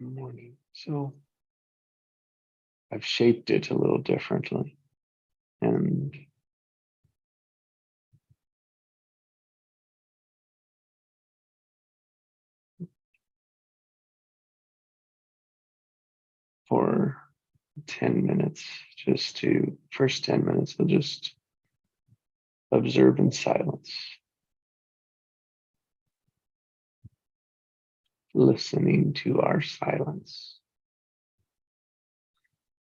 morning. So I've shaped it a little differently. And for 10 minutes, just to first 10 minutes, I'll just observe in silence, listening to our silence.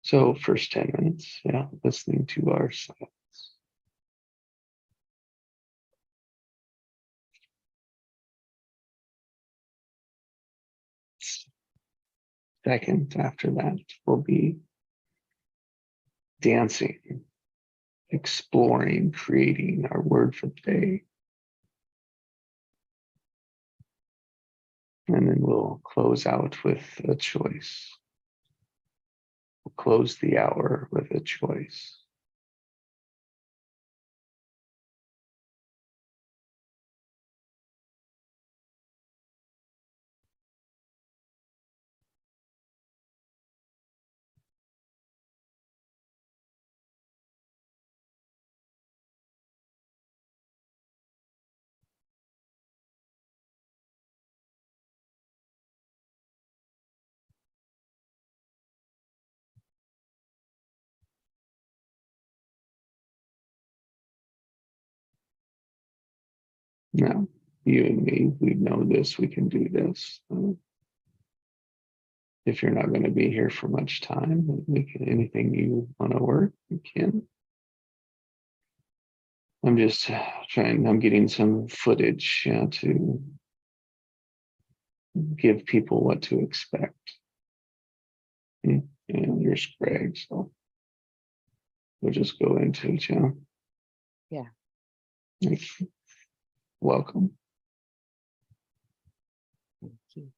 So, first 10 minutes, yeah, listening to our silence. Second, after that, will be dancing, exploring, creating our word for the day. And then we'll close out with a choice. We'll close the hour with a choice. Now, you and me, we know this, we can do this. If you're not going to be here for much time, we can, anything you want to work, you can. I'm just I'm getting some footage to give people what to expect. And here's Greg, so we'll just go into it, Yeah. Welcome. Thank you.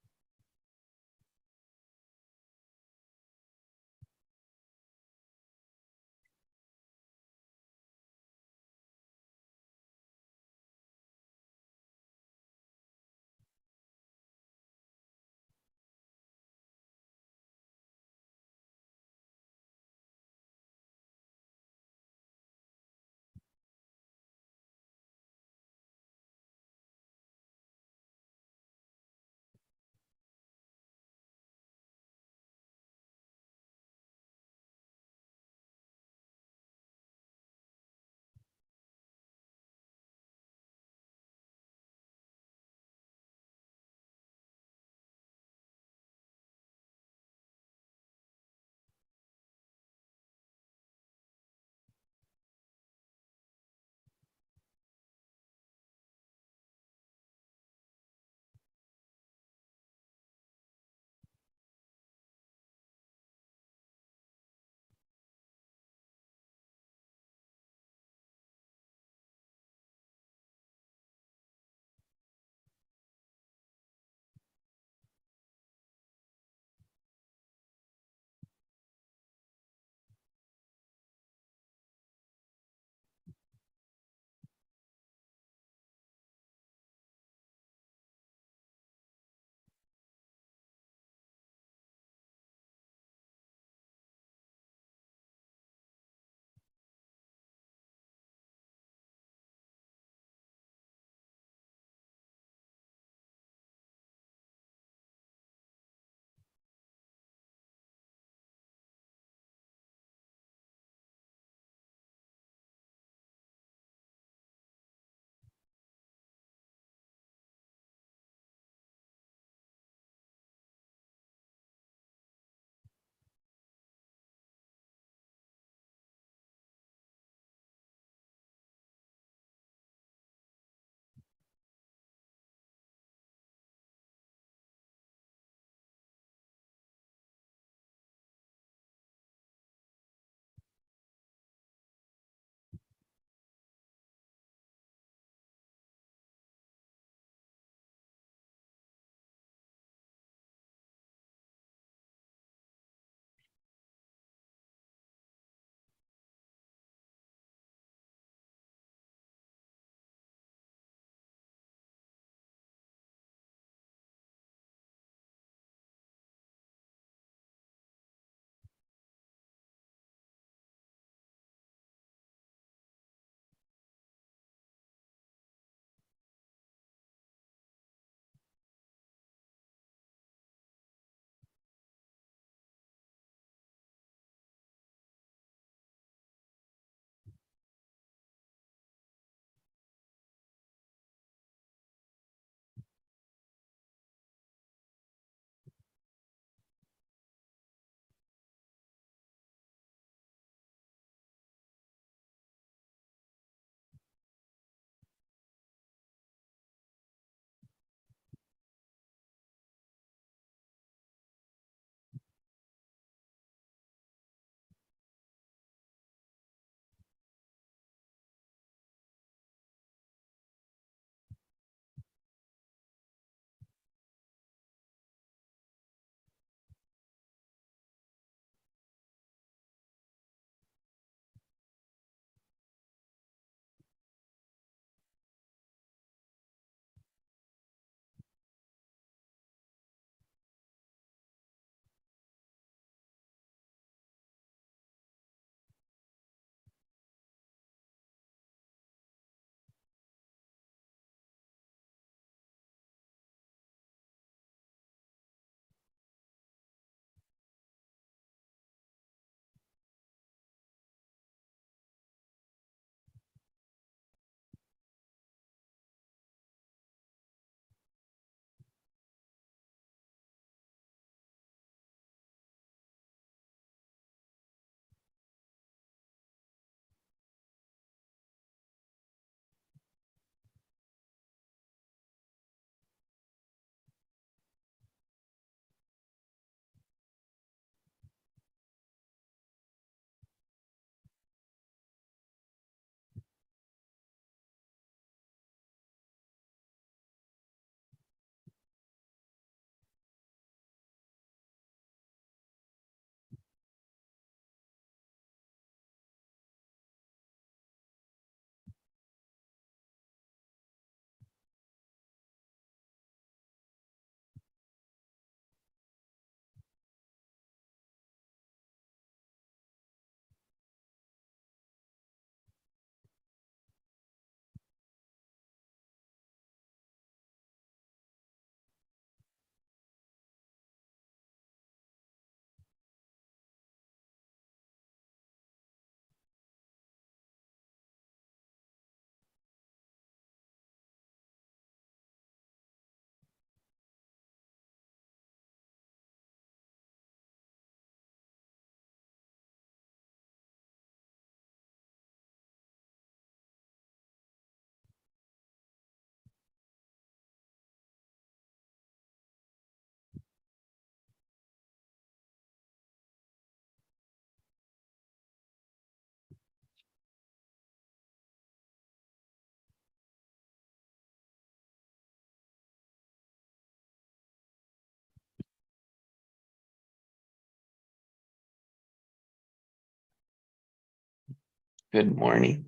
Good morning.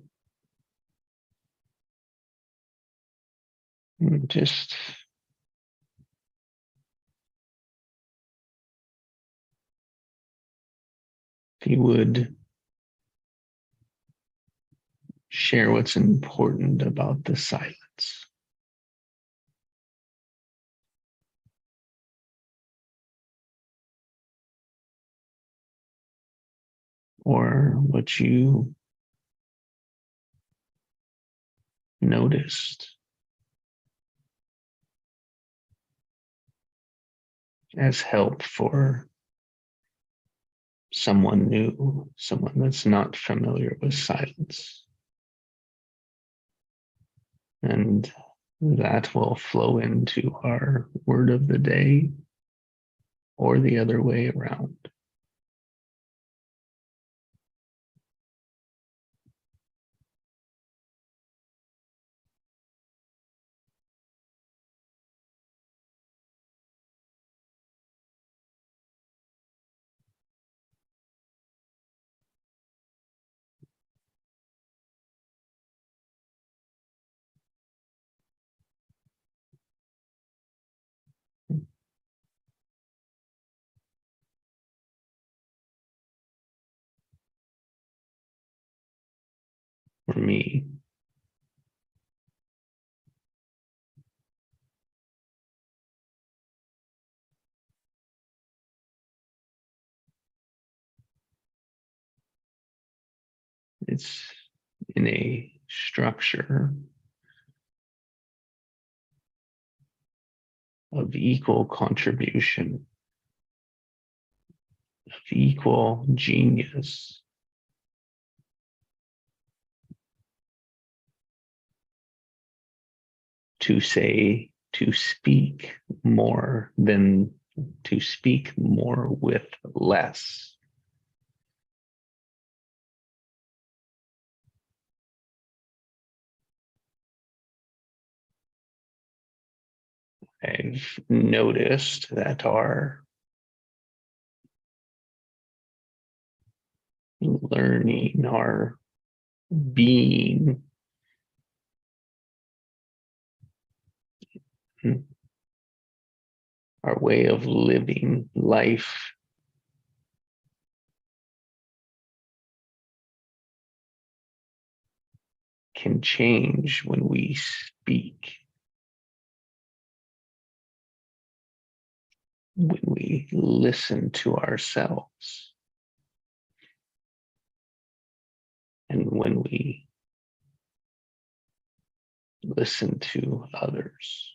Just if you would share what's important about the silence. Or what you noticed as help for someone new, someone that's not familiar with silence. And that will flow into our word of the day or the other way around. For me, it's in a structure of equal contribution, of equal genius. To speak more than to speak more with less. I've noticed that our learning, our being, our way of living life can change when we speak, when we listen to ourselves, and when we listen to others.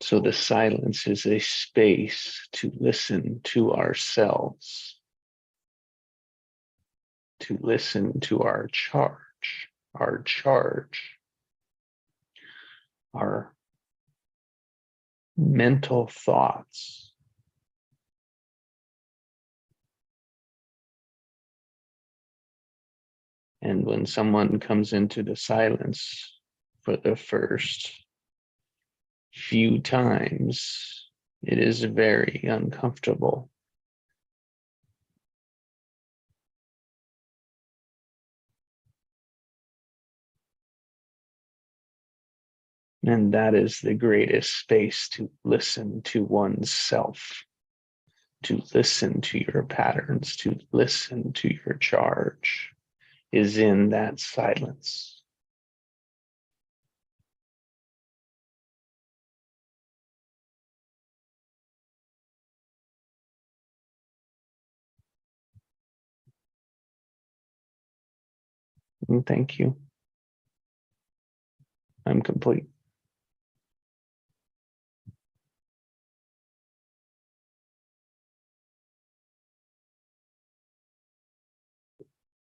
So the silence is a space to listen to ourselves, to listen to our charge, our mental thoughts. And when someone comes into the silence for the first few times, it is very uncomfortable. And that is the greatest space to listen to oneself, to listen to your patterns, to listen to your charge, is in that silence. And thank you. I'm complete.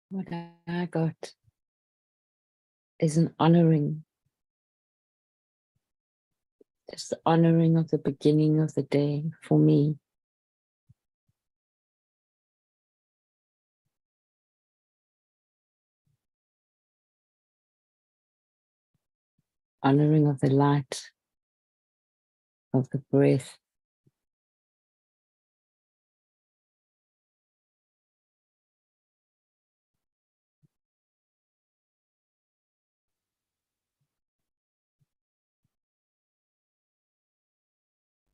What I got is an honoring, just the honoring of the beginning of the day for me. Honoring of the light, of the breath,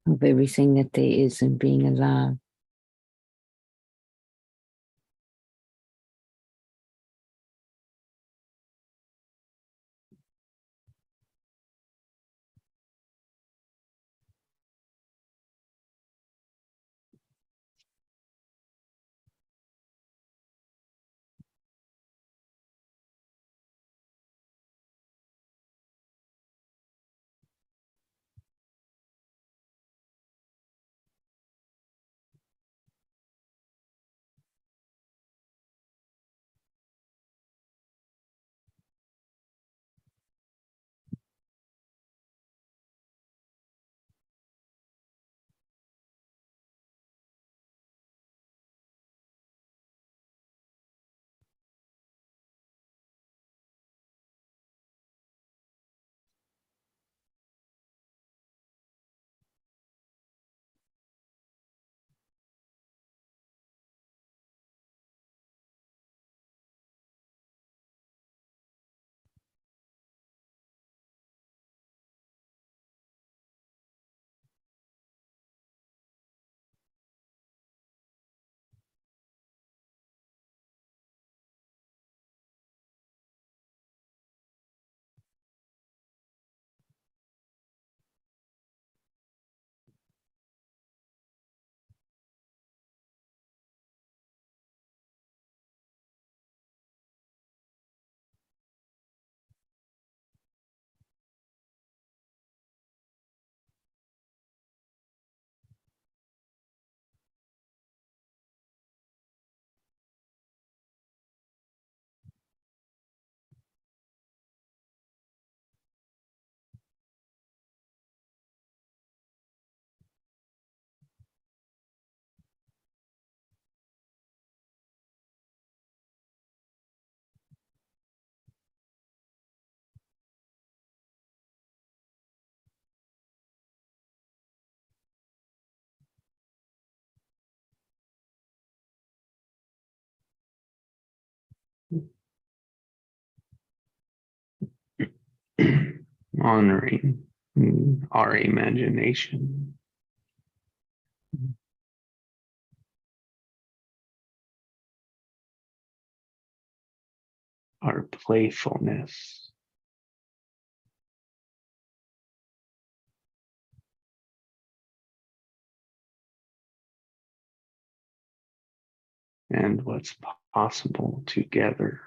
of everything that there is and being alive. Honoring our imagination, our playfulness, and what's possible together.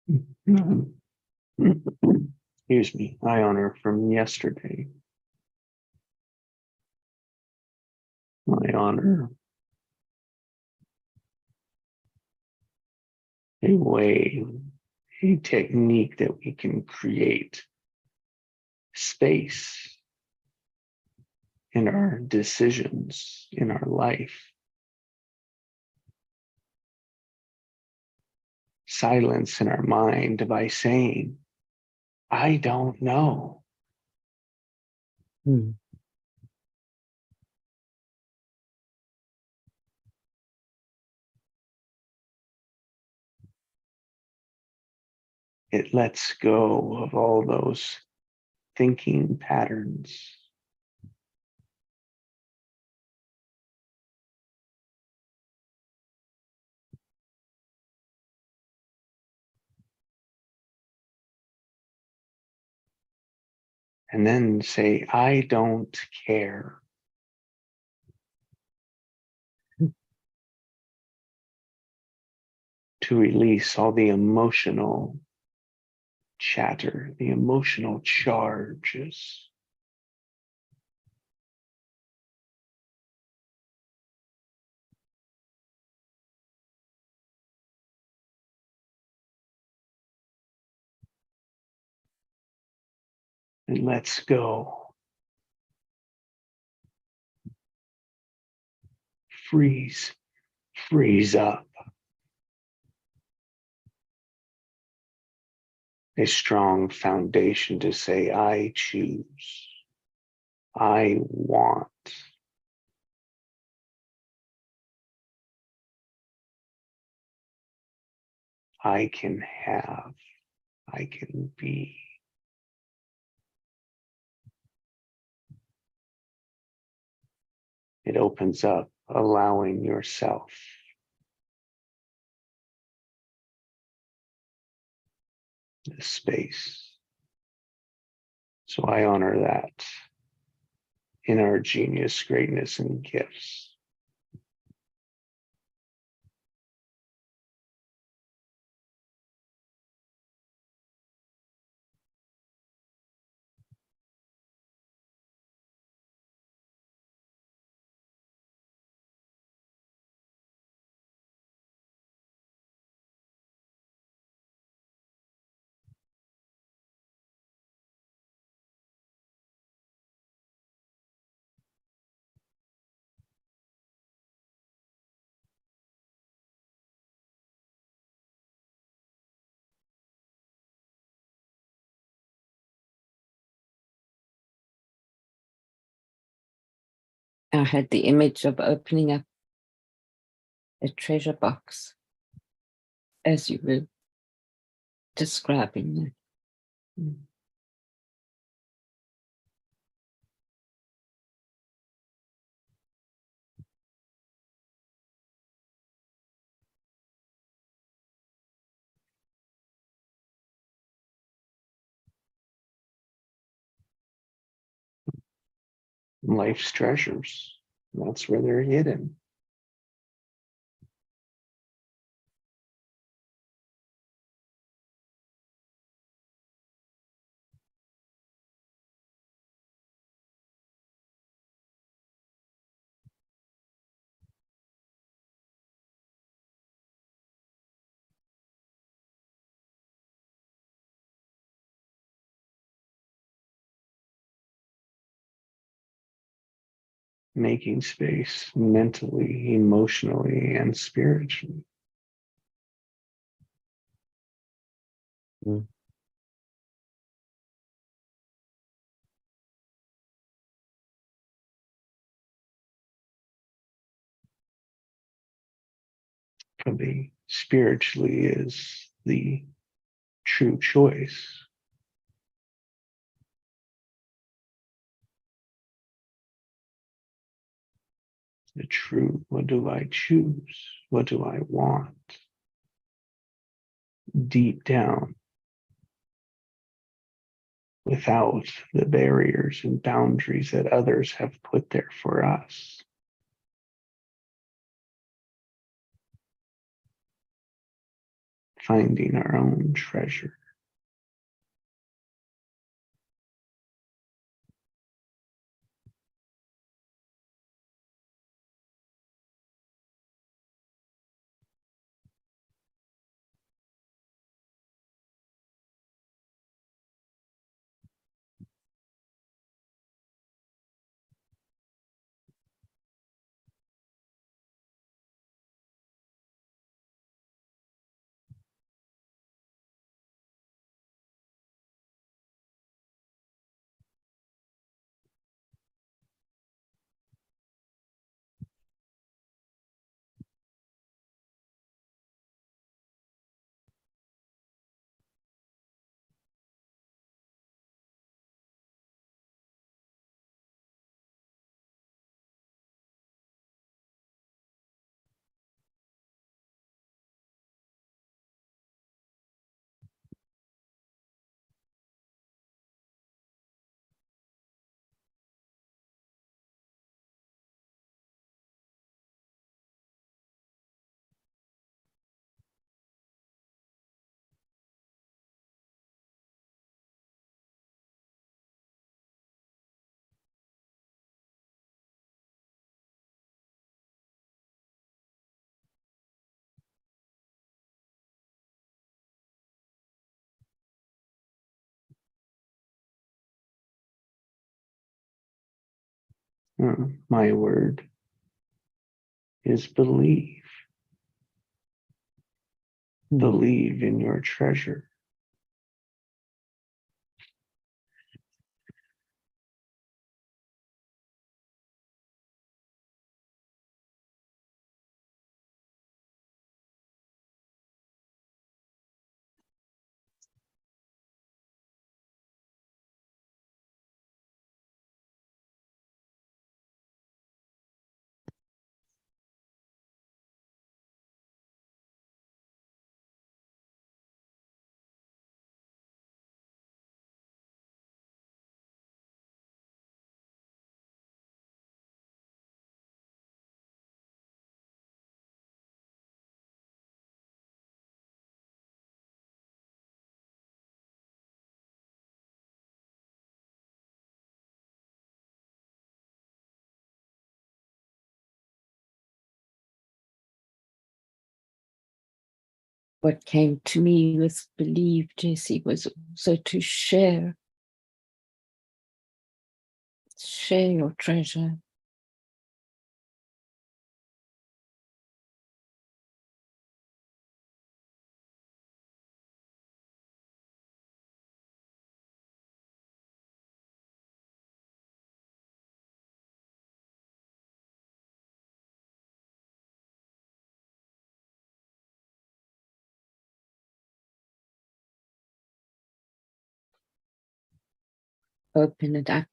Excuse me, I honor from yesterday. I honor a way, a technique that we can create space in our decisions, in our life. Silence in our mind by saying, I don't know. Mm. It lets go of all those thinking patterns. And then say, I don't care. To release all the emotional chatter, the emotional charges. And let's go. Freeze, freeze up. A strong foundation to say, I choose. I want. I can have. I can be. It opens up, allowing yourself the space. So I honor that in our genius, greatness, and gifts. I had the image of opening up a treasure box as you were describing it. Life's treasures. That's where they're hidden. Making space mentally, emotionally, and spiritually. Mm. For the spiritually is the true choice. The true, what do I choose? What do I want? Deep down, without the barriers and boundaries that others have put there for us. finding our own treasure. My word is believe. Believe in your treasure. What came to me with believe, Jesse, was also to share your treasure. Open it up.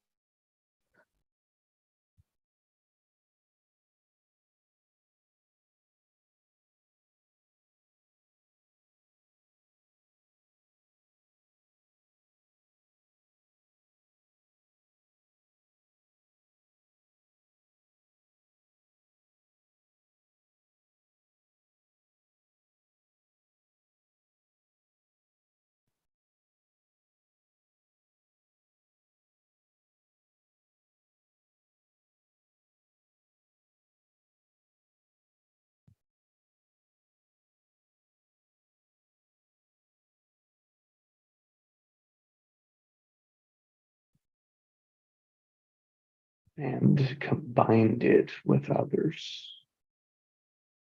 And combined it with others.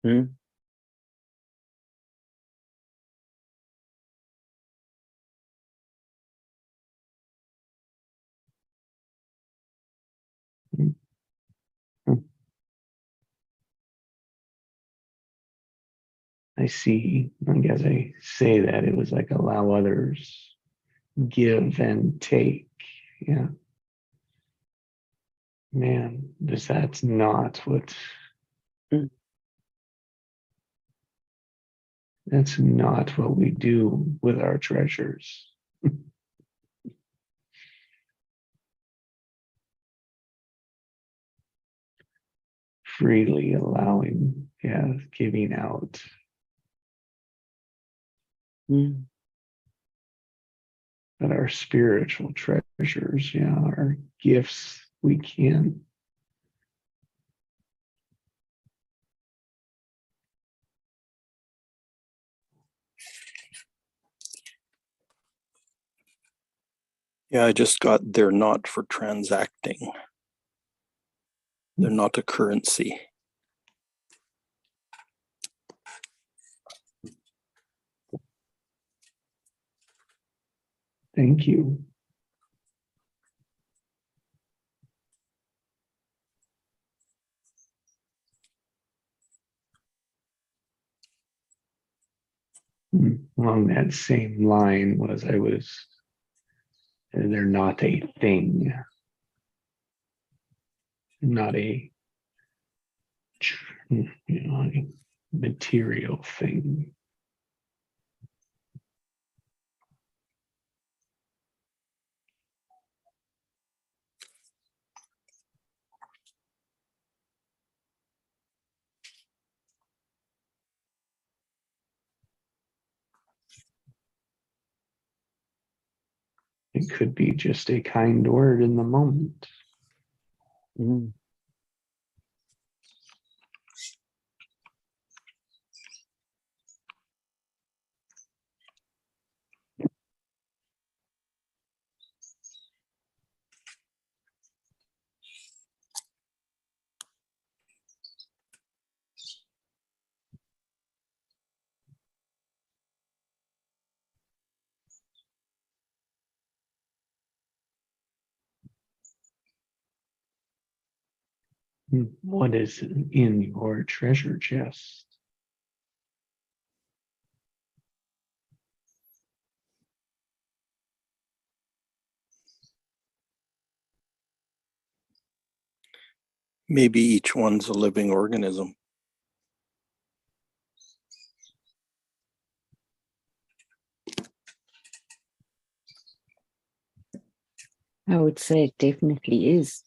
Mm. Mm. Mm. I see, like as I say that, it was like allow others, give and take. Yeah. Man, that's not what, Mm. that's not what we do with our treasures. Freely allowing, yeah, giving out. Mm. That our spiritual treasures, yeah, our gifts, we can Yeah, I just got they're not for transacting. They're not a currency. thank you. Along that same line they're not a thing, not a, a material thing. It could be just a kind word in the moment. Mm. What is in your treasure chest? Maybe each one's a living organism. I would say it definitely is.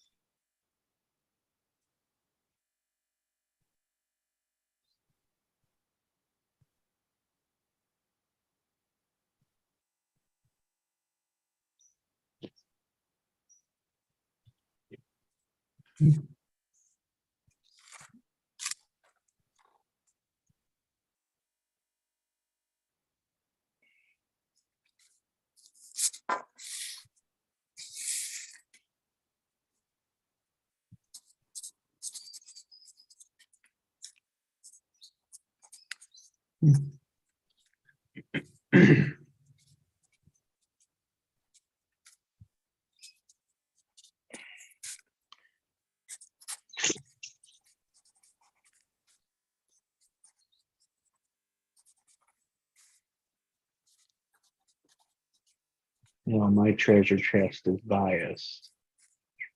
My treasure chest is biased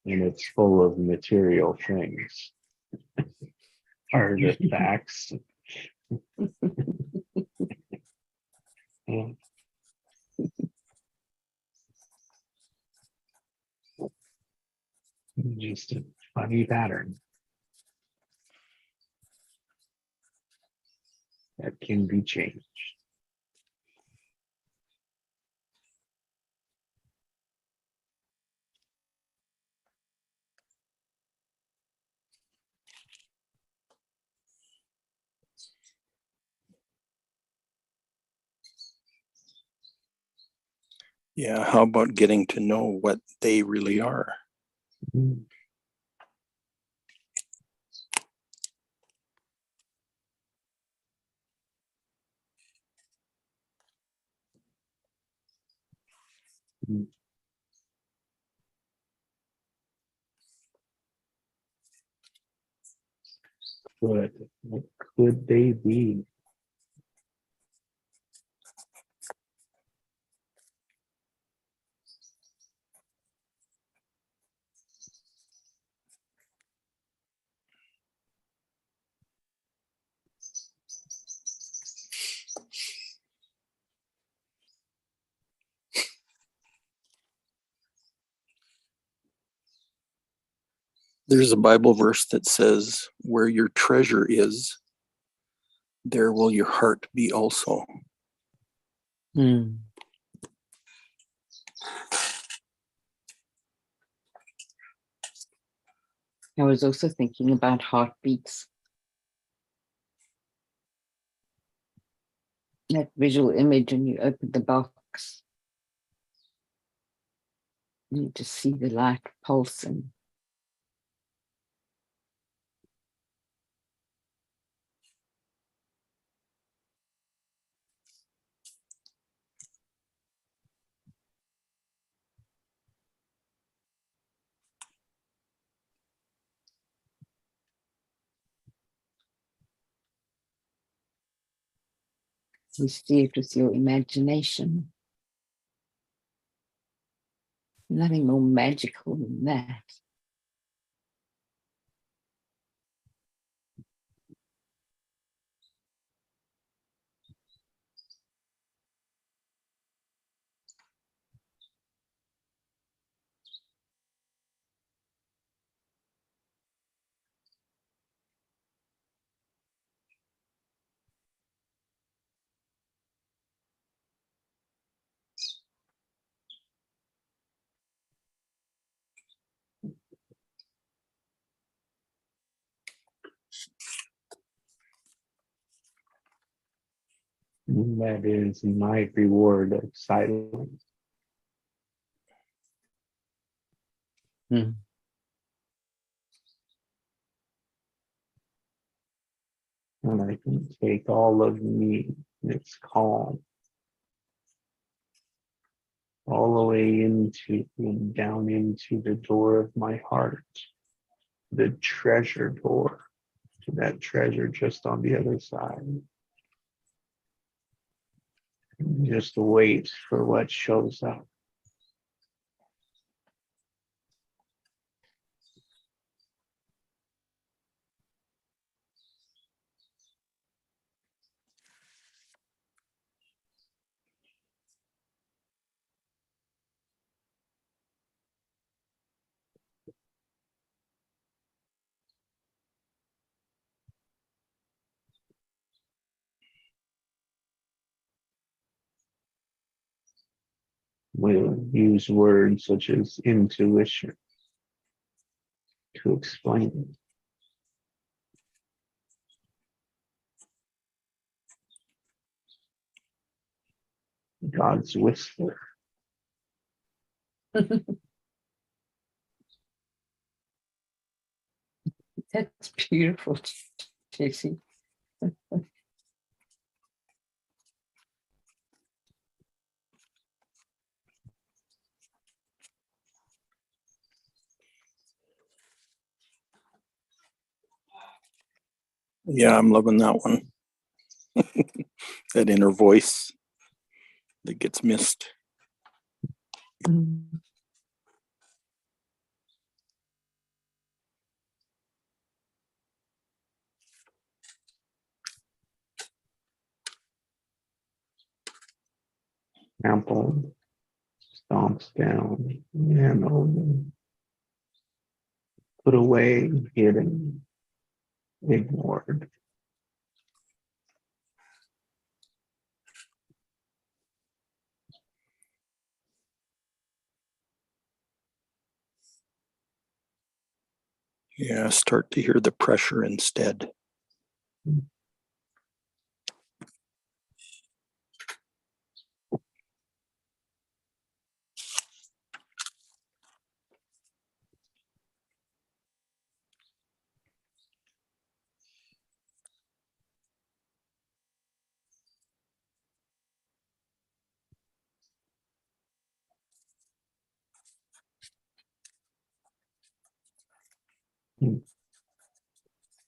and it's full of material things, artifacts, and just a funny pattern that can be changed. Yeah, how about getting to know what they really are? Mm. What could they be? There's a Bible verse that says, where your treasure is, there will your heart be also. Mm. I was also thinking about heartbeats. That visual image, and you open the box, you just see the light pulsing. You see it with your imagination. Nothing more magical than that. That is my reward of silence. Mm. And I can take all of me, its calm, all the way into and down into the door of my heart, the treasure door, to that treasure just on the other side. And just wait for what shows up. We'll use words such as intuition to explain it. God's whisper. That's beautiful, Jesse. Yeah, I'm loving that one. That inner voice that gets missed. Mm. Ample stomps down and over, put away, hidden, ignored. Yeah, start to hear the pressure instead.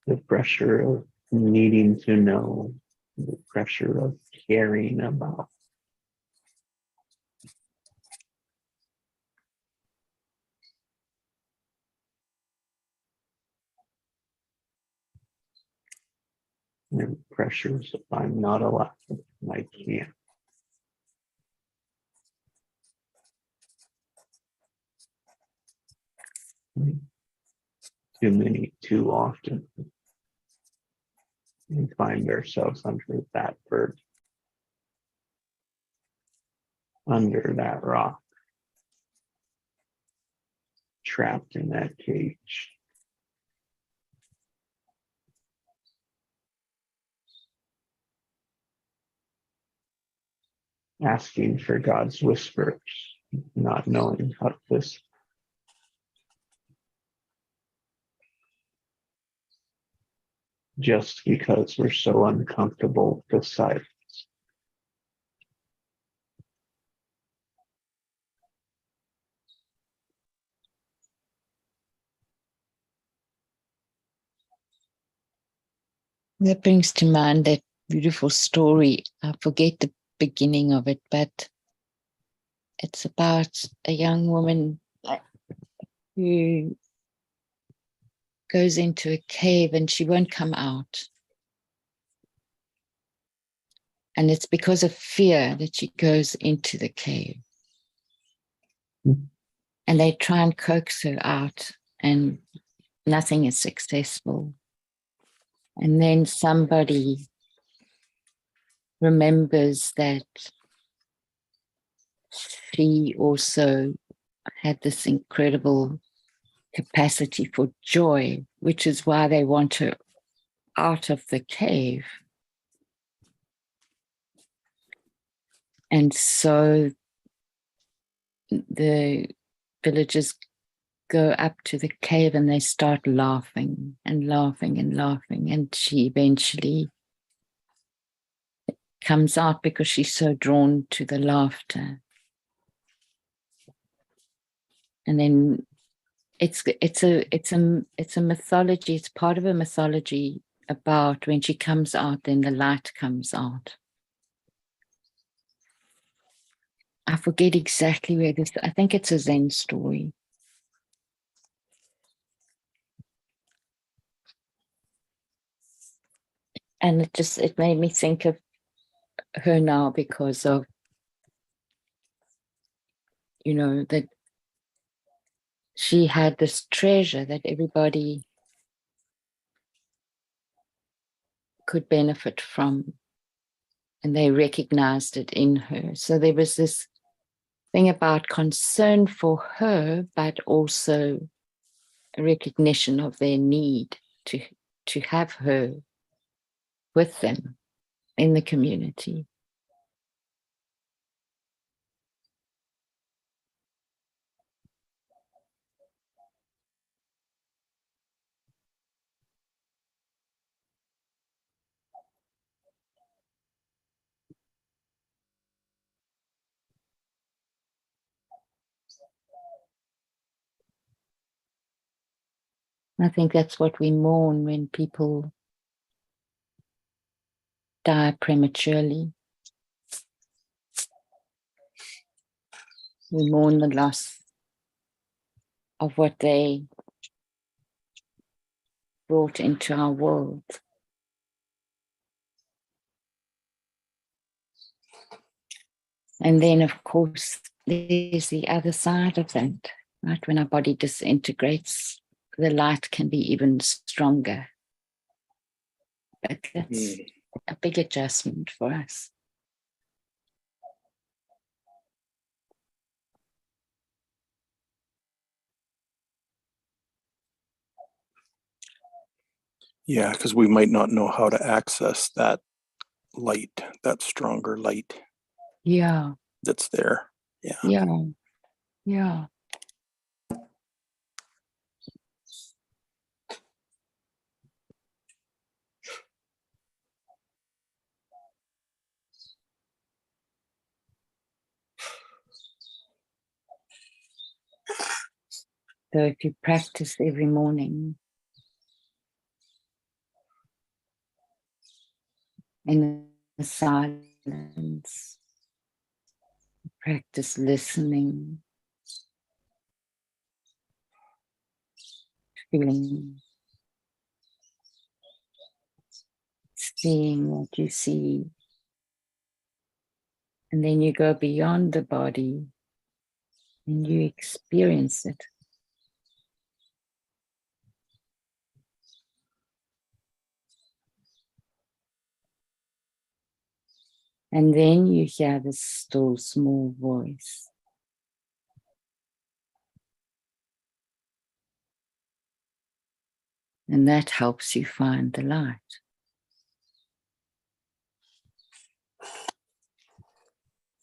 The pressure of needing to know, the pressure of caring about. And pressures of I'm not allowed, I can't. Too many, too often. We find ourselves under that burden. under that rock, trapped in that cage. Asking for God's whispers, not knowing how to listen. Just because we're so uncomfortable with silence. That brings to mind that beautiful story. I forget the beginning of it, but it's about a young woman who goes into a cave and she won't come out. And it's because of fear that she goes into the cave. And they try and coax her out, and nothing is successful. And then somebody remembers that she also had this incredible capacity for joy, which is why they want her out of the cave. And so the villagers go up to the cave and they start laughing and laughing and laughing. And she eventually comes out because she's so drawn to the laughter. And then it's a mythology. It's part of a mythology about when she comes out, then the light comes out. I forget exactly where this. I think it's a Zen story. And it made me think of her now because of, that she had this treasure that everybody could benefit from, and they recognized it in her. So there was this thing about concern for her, but also a recognition of their need to have her with them in the community. I think that's what we mourn when people die prematurely. We mourn the loss of what they brought into our world. And then, of course, there's the other side of that, right? When our body disintegrates, the light can be even stronger. But that's a big adjustment for us. Yeah, because we might not know how to access that light, that stronger light. Yeah. That's there. Yeah. Yeah. Yeah. So if you practice every morning in the silence, practice listening, feeling, seeing what you see, and then you go beyond the body and you experience it. And then you hear the still small voice. And that helps you find the light.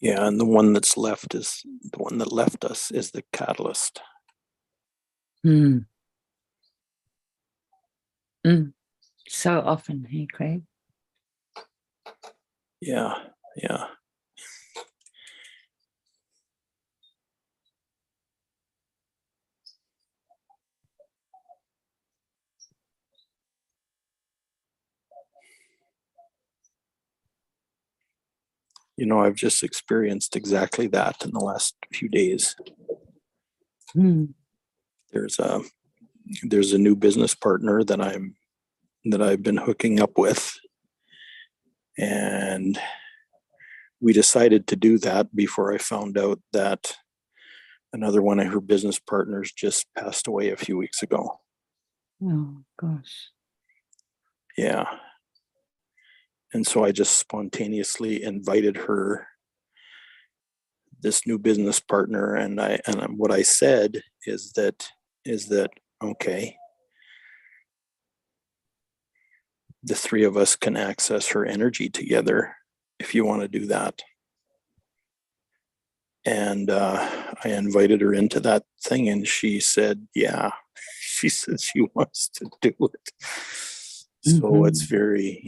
Yeah, and the one that's left is the one that left us is the catalyst. Mm. Mm. So often, hey, Craig? Yeah, yeah. You know, I've just experienced exactly that in the last few days. Mm. There's a new business partner that I've been hooking up with, and we decided to do that before I found out that another one of her business partners just passed away a few weeks ago. Oh, gosh. Yeah. And so I just spontaneously invited her, this new business partner, and what I said is that okay, the three of us can access her energy together if you want to do that. And I invited her into that thing, and she said, yeah. She said she wants to do it. So it's very,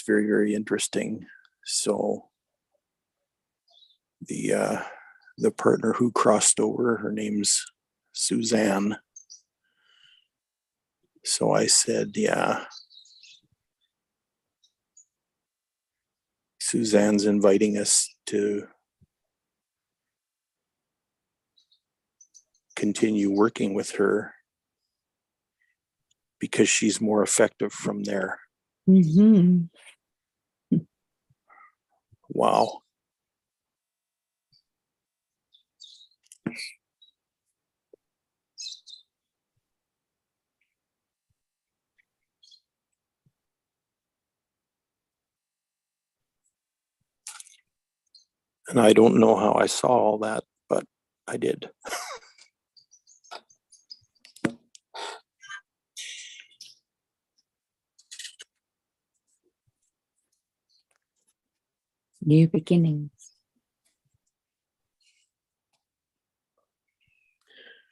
very interesting. So the partner who crossed over, her name's Suzanne. So I said, yeah, Suzanne's inviting us to continue working with her because she's more effective from there. Mm-hmm. Wow. And I don't know how I saw all that, but I did. New beginnings.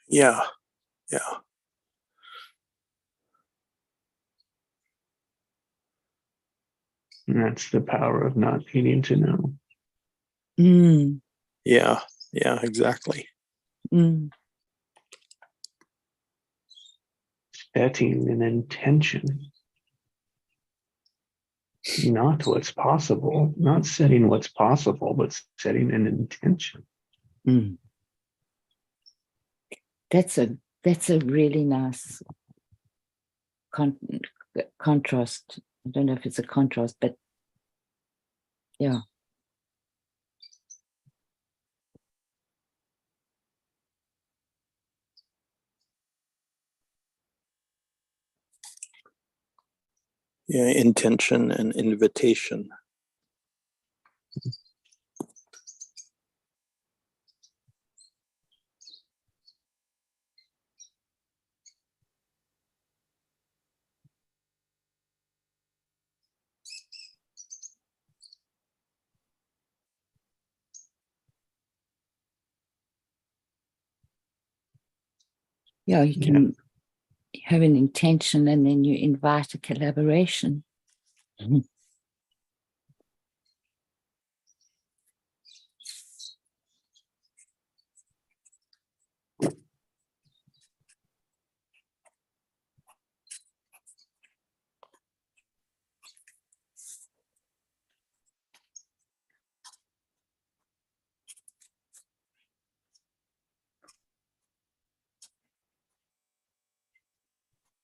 Yeah. Yeah. And that's the power of not needing to know. Mm. Yeah. Yeah, exactly. Mm. Setting an intention, not what's possible, not setting what's possible, but setting an intention. Mm. That's a really nice contrast. I don't know if it's a contrast, but yeah. Yeah, intention and invitation. Yeah, you can have an intention and then you invite a collaboration. Mm-hmm.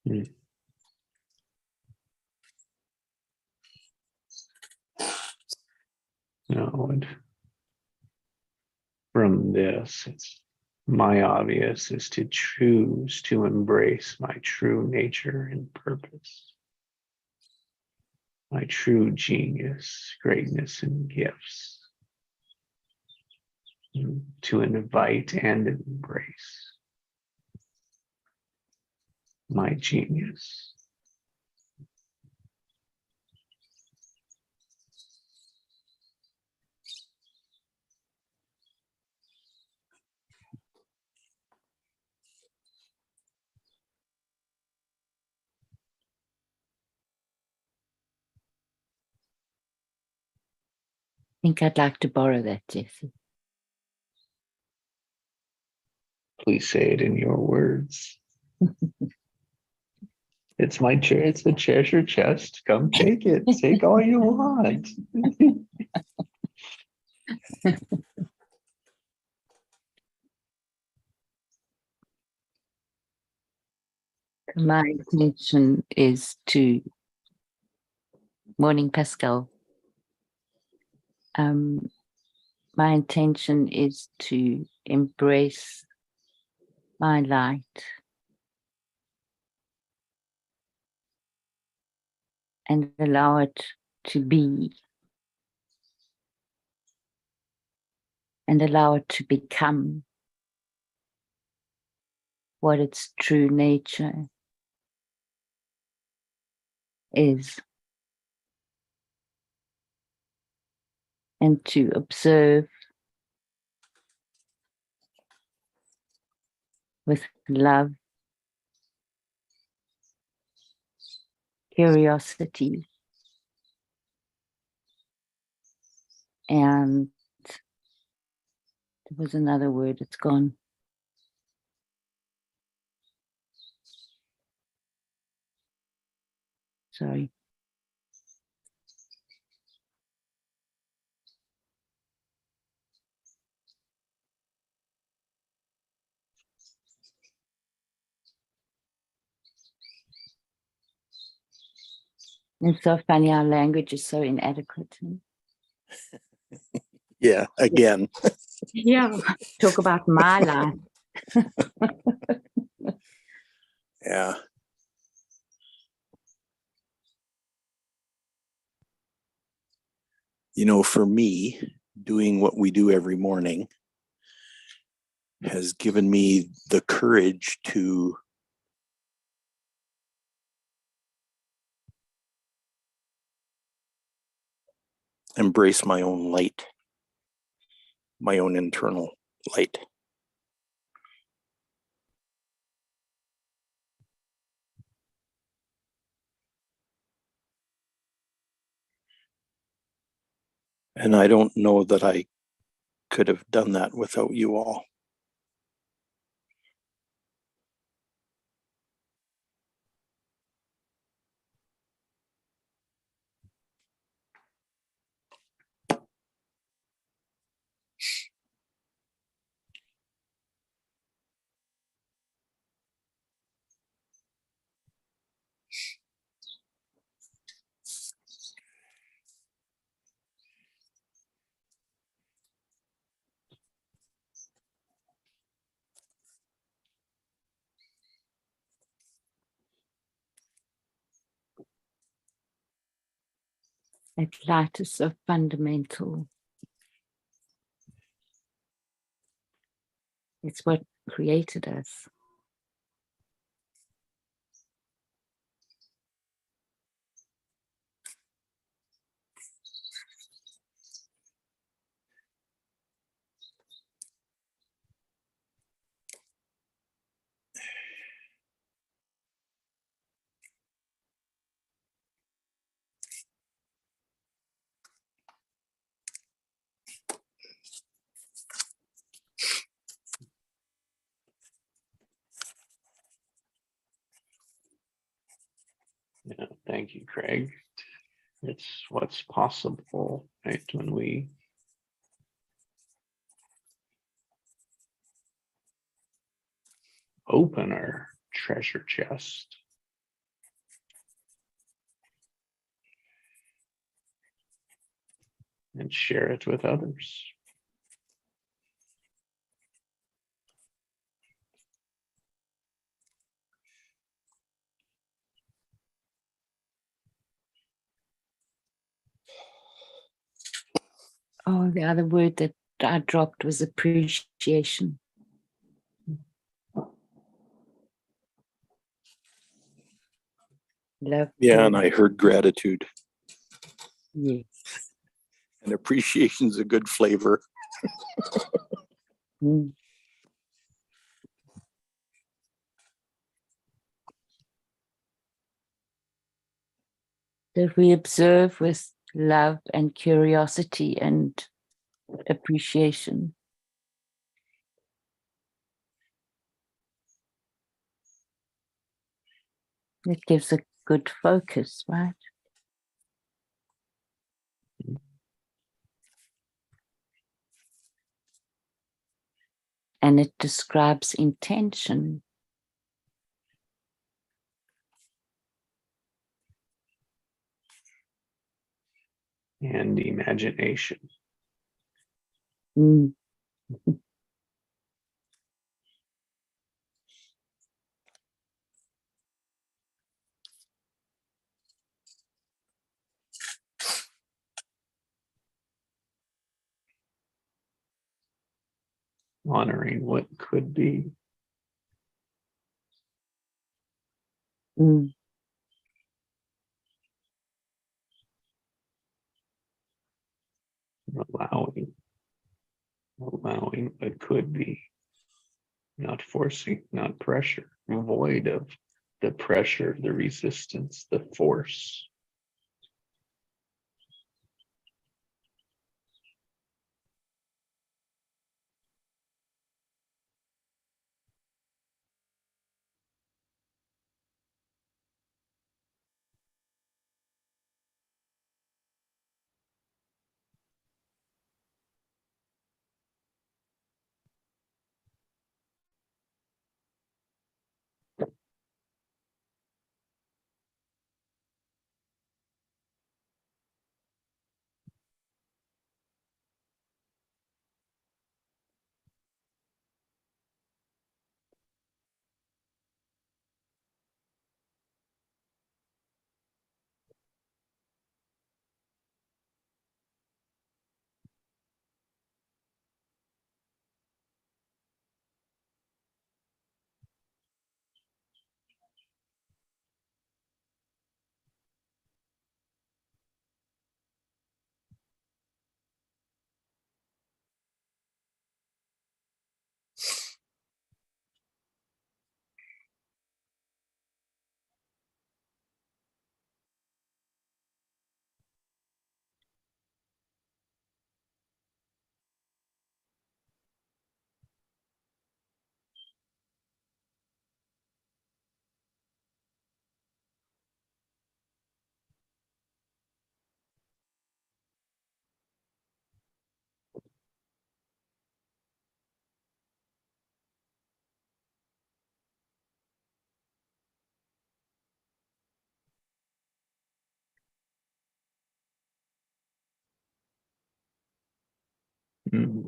Mm. No, and from this, it's my obvious is to choose to embrace my true nature and purpose. my true genius, greatness, and gifts, to invite and embrace my genius. I think I'd like to borrow that, Jesse. Please say it in your words. It's my chair. It's the treasure chest. Come take it. Take all you want. My intention is to, morning Pascal, my intention is to embrace my light and allow it to be and allow it to become what its true nature is, and to observe with love, curiosity, and there was another word, it's gone. Sorry. It's so funny, our language is so inadequate. Yeah, again. Yeah. Talk about my life. Yeah. You know, for me, doing what we do every morning has given me the courage to embrace my own light, my own internal light. And I don't know that I could have done that without you all. That light is so fundamental. It's what created us. Yeah, thank you, Craig. It's what's possible, right? When we open our treasure chest and share it with others. Oh, the other word that I dropped was appreciation. Love. Yeah, and I heard gratitude, Yes. and appreciation's a good flavor. Mm. That we observe with love and curiosity and appreciation. It gives a good focus, right? And it describes intention. And imagination. Mm. Honoring what could be. Mm. Allowing what could be. Not forcing, not pressure, void of the pressure, the resistance, the force.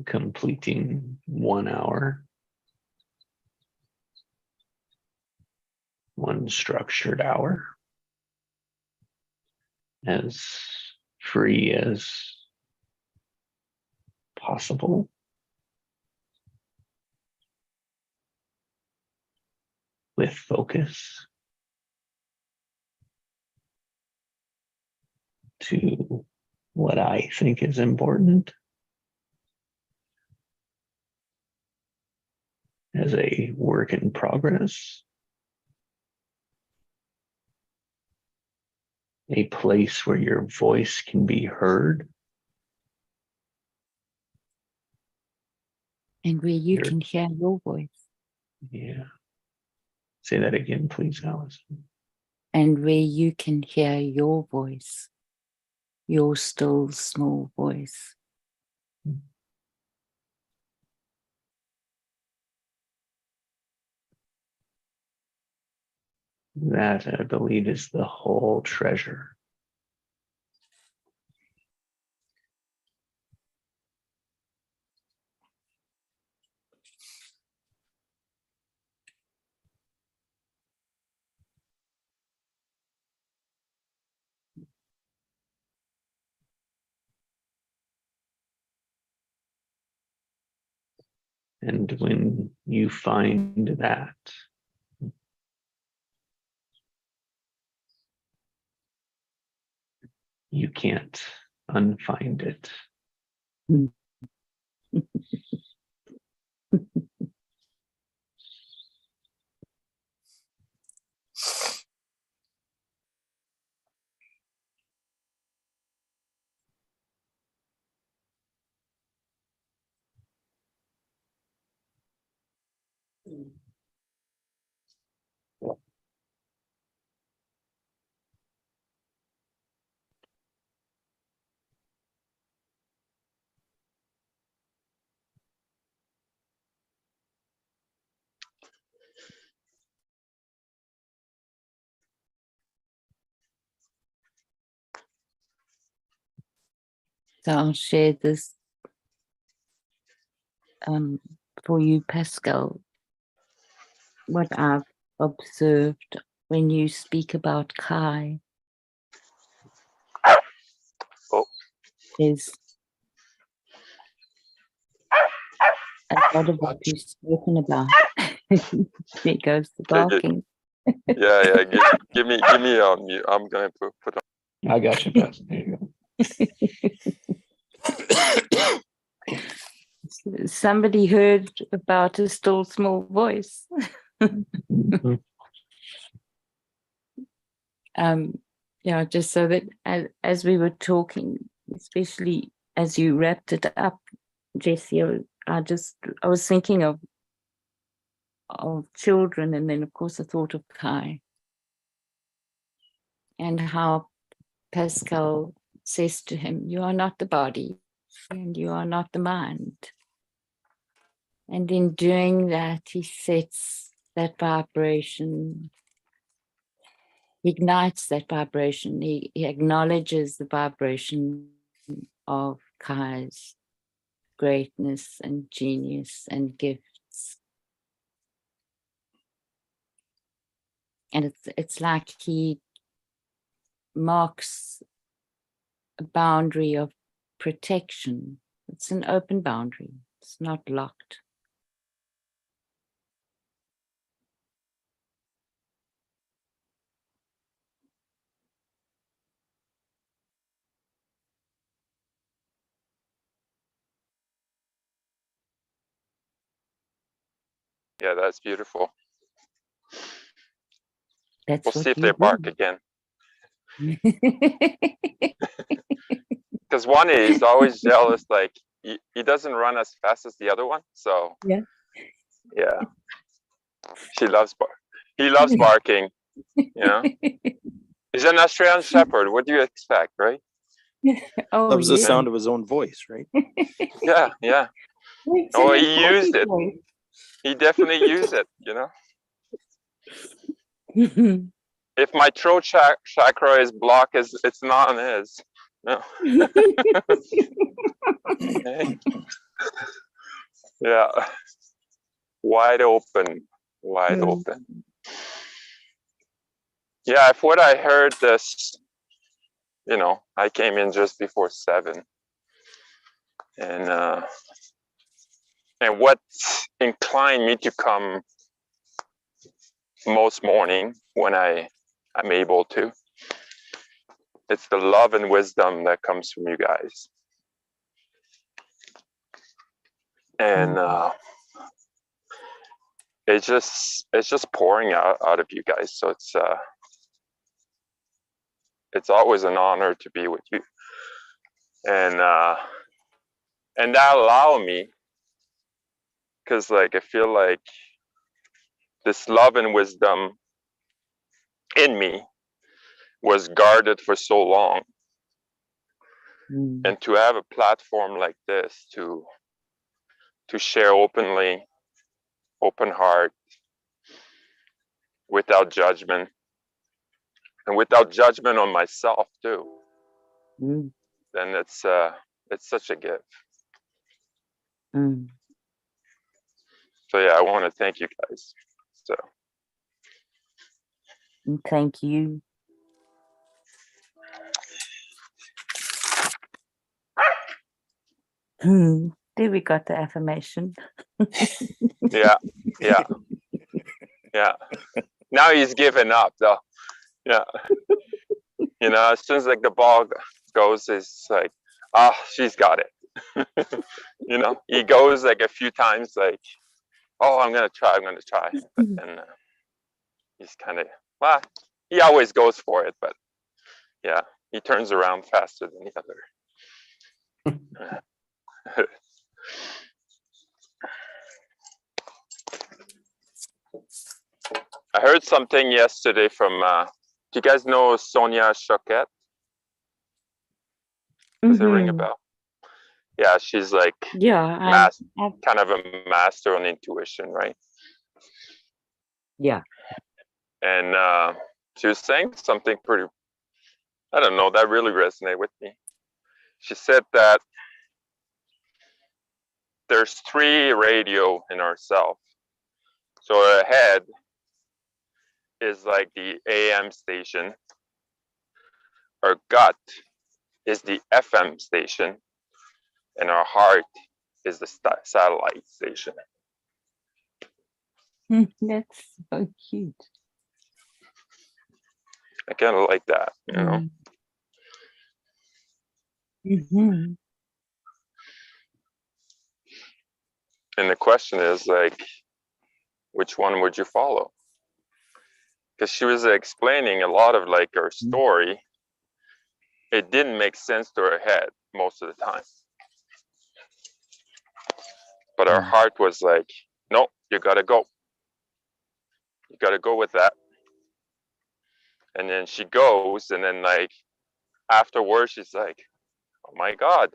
Completing 1 hour, one structured hour, as free as possible. With focus to what I think is important as a work in progress, a place where your voice can be heard. And where you can hear your voice. Yeah. Say that again, please, Allison. And where you can hear your voice, your still small voice. That, I believe, is the whole treasure. And when you find that, you can't unfind it. So I'll share this for you, Pascal. What I've observed when you speak about Kai is a lot of what you've spoken about. There goes the barking. Yeah. Give me on mute. I'm gonna put on. I got you, Beth. There you go. Somebody heard about a still small voice. Mhm. Yeah, just so that as we were talking, especially as you wrapped it up, Jesse, I was thinking of children, and then of course I thought of Kai and how Pascal says to him, "You are not the body, and you are not the mind." And in doing that, he sets that vibration, ignites that vibration. He acknowledges the vibration of Kai's greatness and genius and gifts. And it's like he marks a boundary of protection. It's an open boundary. It's not locked. Yeah, that's beautiful. That's We'll what see if you they bark do. again. Because one is always jealous, like he doesn't run as fast as the other one. So Yeah. He loves barking. He's an Australian Shepherd. What do you expect, right? Oh, Loves the yeah. sound of his own voice, right? Yeah. It's Oh, an he used it. important He definitely used it. voice. If my throat chakra is blocked, it's not on his. No. Yeah. Wide open. Yeah, if what I heard this, I came in just before 7. And what inclined me to come most morning when I'm able to, it's the love and wisdom that comes from you guys. And it's just pouring out of you guys. So it's always an honor to be with you. And that allow me, because I feel like this love and wisdom in me was guarded for so long. And to have a platform like this to share openly, open heart, without judgment, and without judgment on myself too, then it's such a gift. So yeah, I want to thank you guys. So Thank you. There we got the affirmation. Yeah, yeah, yeah. Now he's given up though. Yeah, as soon as like the ball goes, it's like, she's got it. He goes like a few times, like, oh, I'm gonna try, but then he's kind of, well, he always goes for it, but yeah, he turns around faster than the other. I heard something yesterday from, do you guys know Sonia Choquette? Does it ring a bell? Yeah, she's like Yeah, kind of a master on intuition, right? Yeah. And she was saying something pretty, I don't know, that really resonated with me. She said that there's 3 radio in ourselves. So our head is like the AM station. Our gut is the FM station. And our heart is the satellite station. That's so cute. I kind of like that, Mm-hmm. And the question is like, which one would you follow? Because she was explaining a lot of like her story. It didn't make sense to her head most of the time. But her heart was like, no, you gotta go. You gotta go with that. And then she goes, and then like afterwards, she's like, oh my God.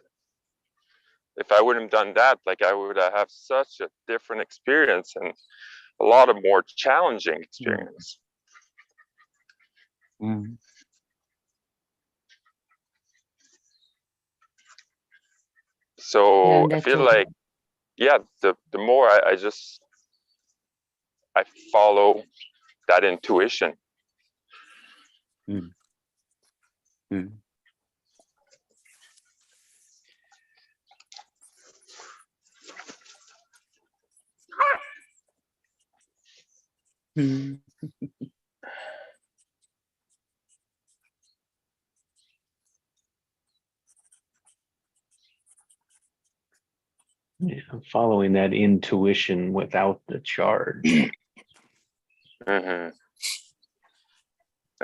If I wouldn't have done that, like I would have such a different experience and a lot of more challenging experience. So I feel like, yeah, the more I follow that intuition. Yeah, following that intuition without the charge. And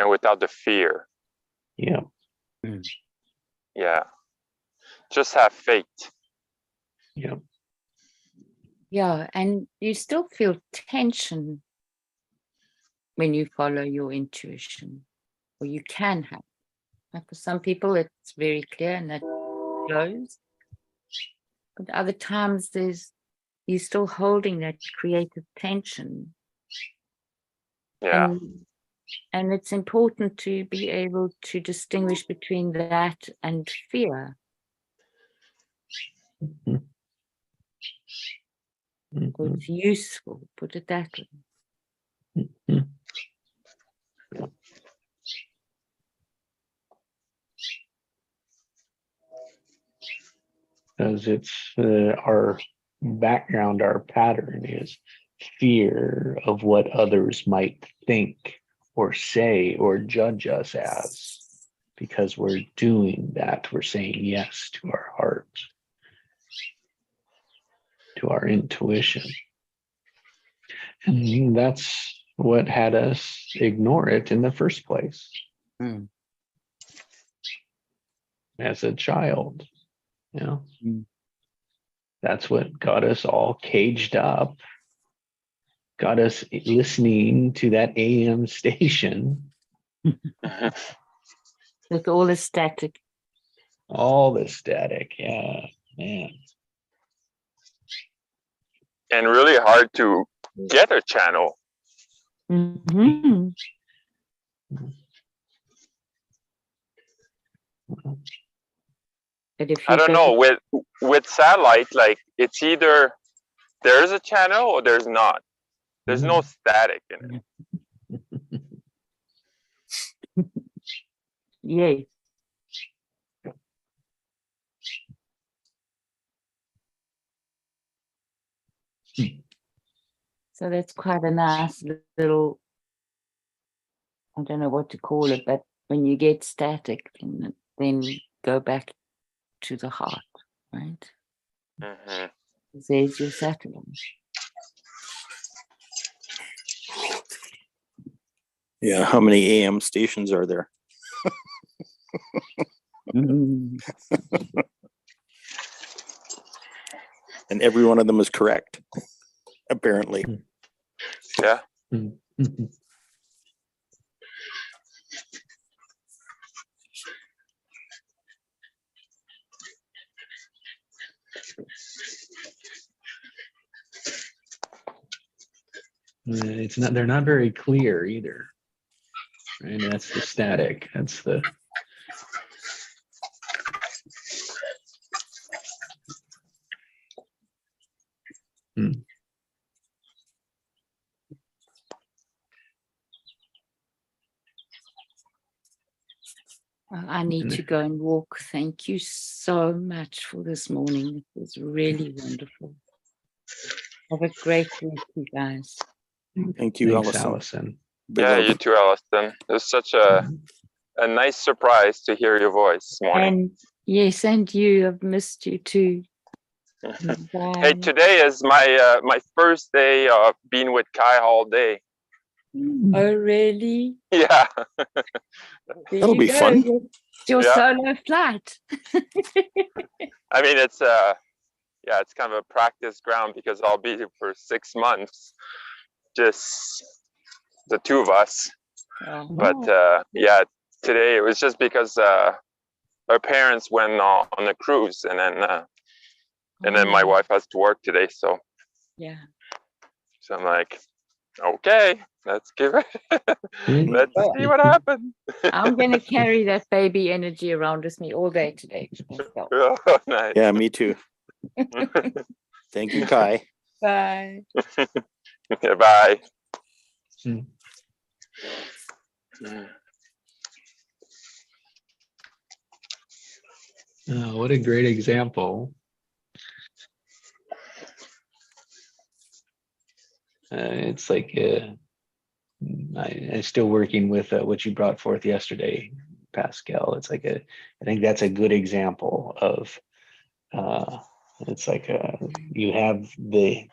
without the fear. Yeah. Yeah. Just have faith. Yeah. Yeah, and you still feel tension when you follow your intuition, or you can have. Like for some people, it's very clear and that flows. But other times, you're still holding that creative tension. Yeah. And it's important to be able to distinguish between that and fear. Mm-hmm. Or it's useful, put it that way. Mm-hmm. Because it's our background, our pattern is fear of what others might think or say or judge us as. Because we're doing that, we're saying yes to our heart, to our intuition. And that's what had us ignore it in the first place. As a child, that's what got us all caged up, got us listening to that AM station. With all the static. All the static, yeah, man. And really hard to get a channel. Mm-hmm. But if I don't know, with satellite, like it's either there's a channel or there's not. There's no static in it. Yes. So that's quite a nice little, I don't know what to call it, but when you get static, then go back to the heart, right? Mm-hmm. There's your satellite. Yeah. How many AM stations are there? Mm. And every one of them is correct, apparently. Yeah. It's not. They're not very clear either. Right? That's the static. That's the. Well, I need to go and walk. Thank you so much for this morning. It was really wonderful. Have a great week, you guys. Thank you, Thanks, Allison. Allison. Big Yeah, love. you too, Alliston. It was such a nice surprise to hear your voice this morning. And yes, and you. I've missed you too. Hey, Bye. today is my my first day of being with Kai all day. Oh, really? Yeah. There That'll you be go. fun. Your Yeah. solo flight. I mean, it's yeah, it's kind of a practice ground because I'll be here for 6 months, just the two of us. Oh, But yeah, today it was just because our parents went on a cruise, and then my wife has to work today, so yeah. I'm like, okay, let's give it. Let's Well, see what happens. I'm going to carry that baby energy around with me all day today. So, Oh, nice. Yeah, me too. Thank you, Kai. bye. Yeah, bye. Hmm. Oh, what a great example. It's like I'm still working with what you brought forth yesterday, Pascal. It's like I think that's a good example of it's like you have the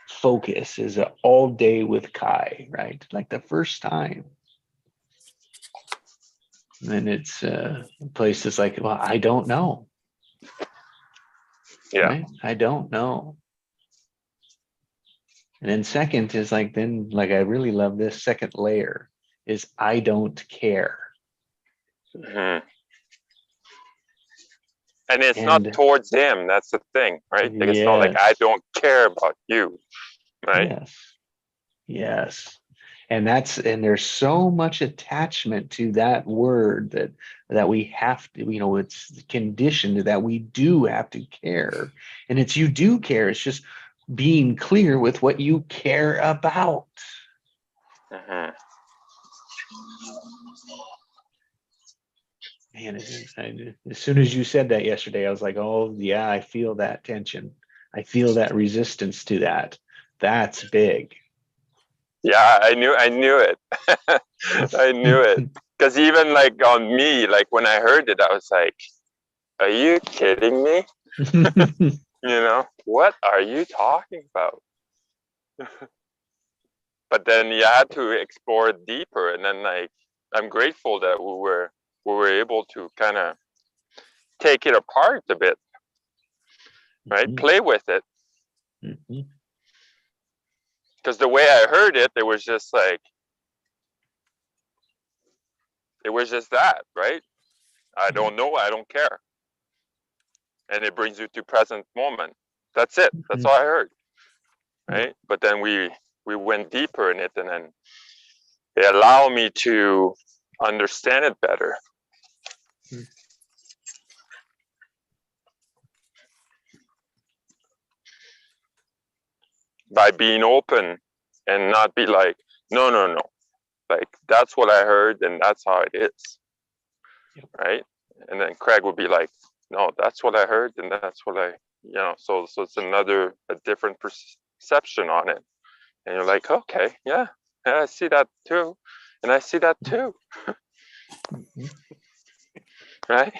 focus is all day with Kai, right? Like the first time. And it's places like, well, I don't know. Yeah. Right? I don't know. And then second is like, then like, I really love this second layer is I don't care. Mhm. And it's And not towards him. That's the thing, right? Like, it's not like I yes, don't care about you, right? yes, yes. And there's so much attachment to that word that we have to, it's conditioned that we do have to care. And it's you do care. It's just being clear with what you care about. Mhm. Man, as soon as you said that yesterday, I was like, oh yeah, I feel that tension. I feel that resistance to that. That's big. Yeah, I knew it. I knew it. Because even like on me, like when I heard it, I was like, are you kidding me? What are you talking about? But then you had to explore it deeper, and then like I'm grateful that we were able to kind of take it apart a bit, right? Play with it. Because the way I heard it, it was just like, it was just that, right? I don't know, I don't care. And it brings you to present moment. That's it. That's all I heard, right? But then we went deeper in it, and then it allowed me to understand it better. By being open and not be like, no, like that's what I heard and that's how it is, right? And then Craig would be like, no, that's what I heard and that's what I so it's a different perception on it. And you're like, okay, yeah, I see that too. And I see that too. Right?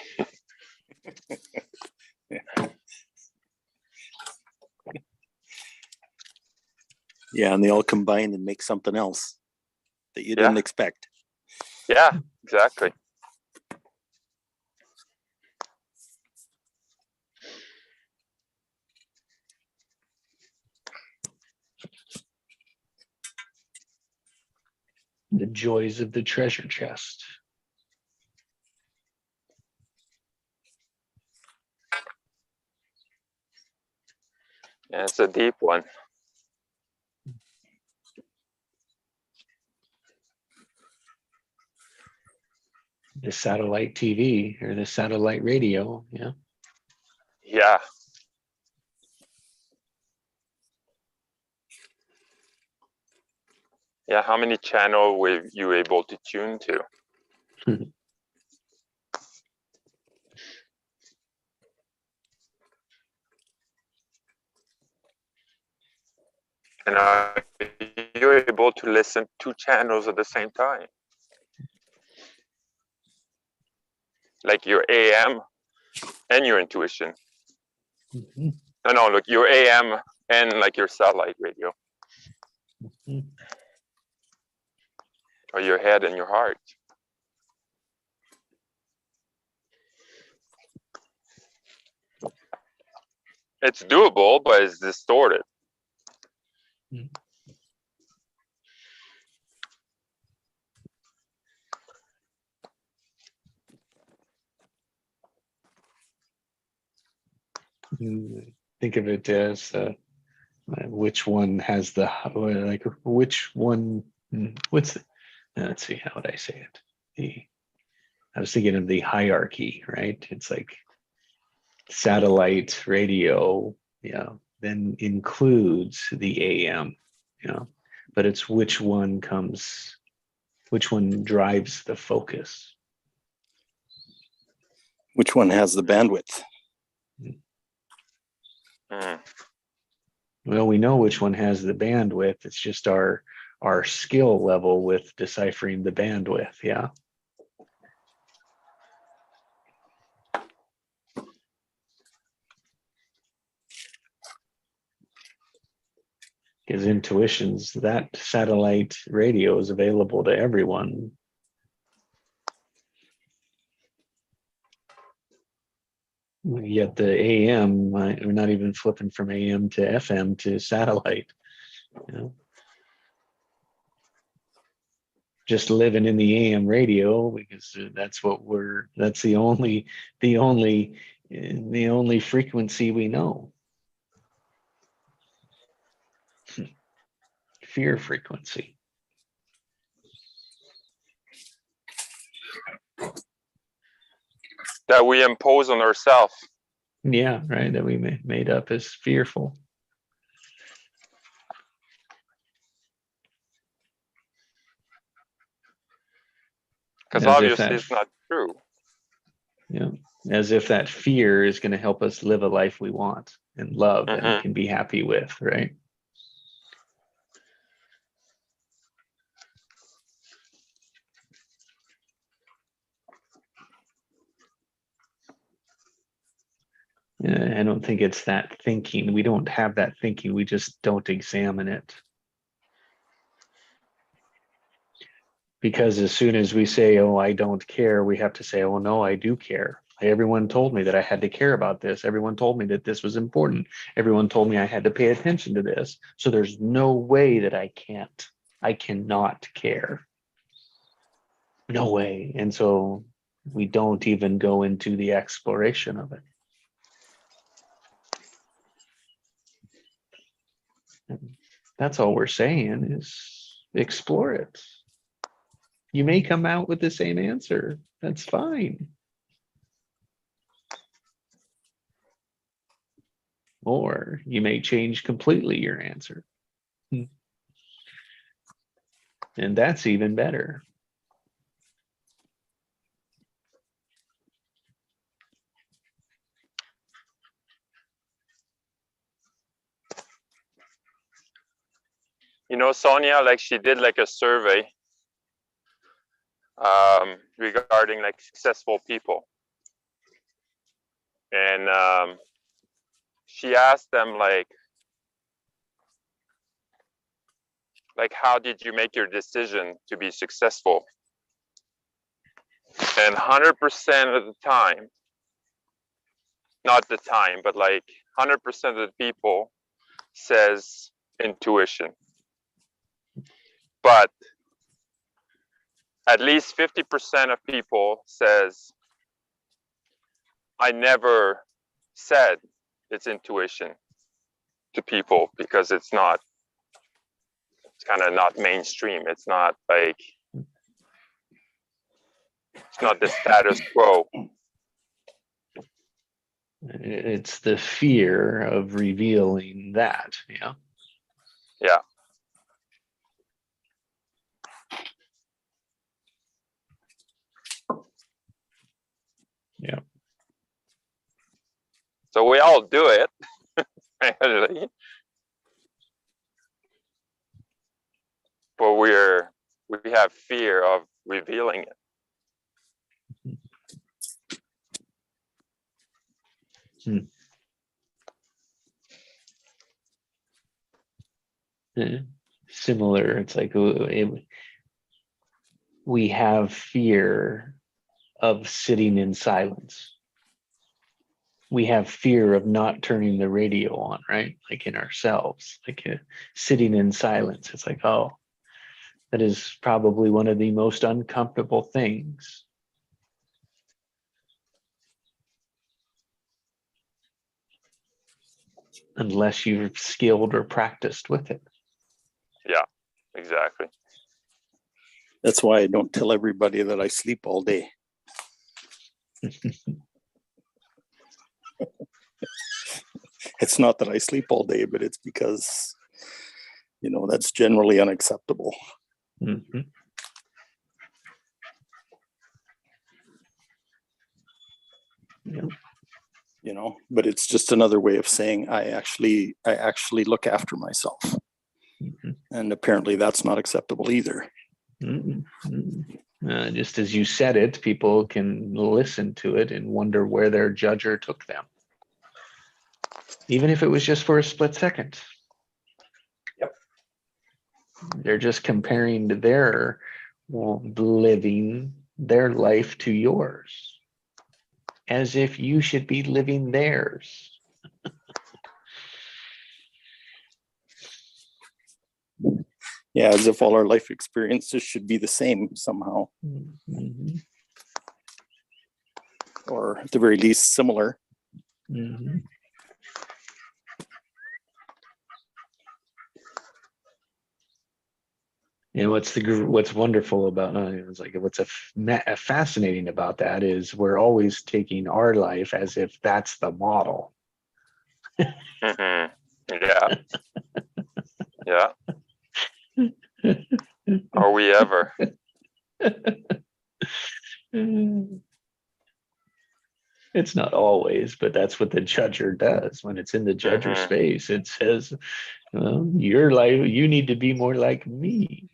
Yeah, and they all combine and make something else that you Yeah. didn't expect. Yeah, exactly. The joys of the treasure chest. Yeah, it's a deep one. The satellite TV or the satellite radio. Yeah. Yeah. Yeah, how many channels were you able to tune to? And are you able to listen 2 channels at the same time? Like your AM and your intuition. Mhm. No, look, your AM and like your satellite radio. Mhm. Or your head and your heart. It's doable, but it's distorted. Think of it as which one has the like which one what's the, let's see, how would I say it? I was thinking of the hierarchy, right? It's like satellite radio, then includes the AM, but it's which one drives the focus. Which one has the bandwidth? Mm. Well, we know which one has the bandwidth. It's just our skill level with deciphering the bandwidth. Yeah. Because intuitions, that satellite radio is available to everyone. Yet the AM, we're not even flipping from AM to FM to satellite. Just living in the AM radio because that's the only frequency we know. Fear frequency. That we impose on ourselves. Yeah, right. That we made up as fearful. Because obviously it's not true. Yeah, as if that fear is going to help us live a life we want and love and can be happy with, right? I don't think it's that thinking. We don't have that thinking. We just don't examine it. Because as soon as we say, oh, I don't care, we have to say, oh, no, I do care. Everyone told me that I had to care about this. Everyone told me that this was important. Everyone told me I had to pay attention to this. So there's no way that I cannot care. No way. And so we don't even go into the exploration of it. And that's all we're saying is explore it. You may come out with the same answer. That's fine. Or you may change completely your answer. And that's even better. you know, Sonia, like she did like a survey regarding like successful people. And she asked them like how did you make your decision to be successful? And 100% of the time, not the time, but like 100% of the people says intuition. But at least 50% of people says, I never said it's intuition to people because it's kind of not mainstream. It's not like, it's not the status quo. It's the fear of revealing that, yeah. Yeah. Yeah. So we all do it, really. But we have fear of revealing it. Similar, it's like we have fear of sitting in silence. We have fear of not turning the radio on, right? Like in ourselves, like sitting in silence. It's like, oh, that is probably one of the most uncomfortable things. Unless you're skilled or practiced with it. Yeah, exactly. That's why I don't tell everybody that I sleep all day. It's not that I sleep all day, but it's because, you know, that's generally unacceptable. Mm-hmm. Yeah. You know, but it's just another way of saying I actually look after myself. Mm-hmm. And apparently that's not acceptable either. Mm-hmm. Just as you said it, people can listen to it and wonder where their judger took them. Even if it was just for a split second. Yep. They're just comparing their living their life to yours, as if you should be living theirs. Yeah, as if all our life experiences should be the same somehow. Mm-hmm. Or at the very least similar. Mm-hmm. And what's wonderful about it's like what's fascinating about that is we're always taking our life as if that's the model. Mm-hmm. Yeah. Yeah. Are we ever? It's not always, but that's what the judger does. When it's in the judger space, it says, well, your life, you need to be more like me.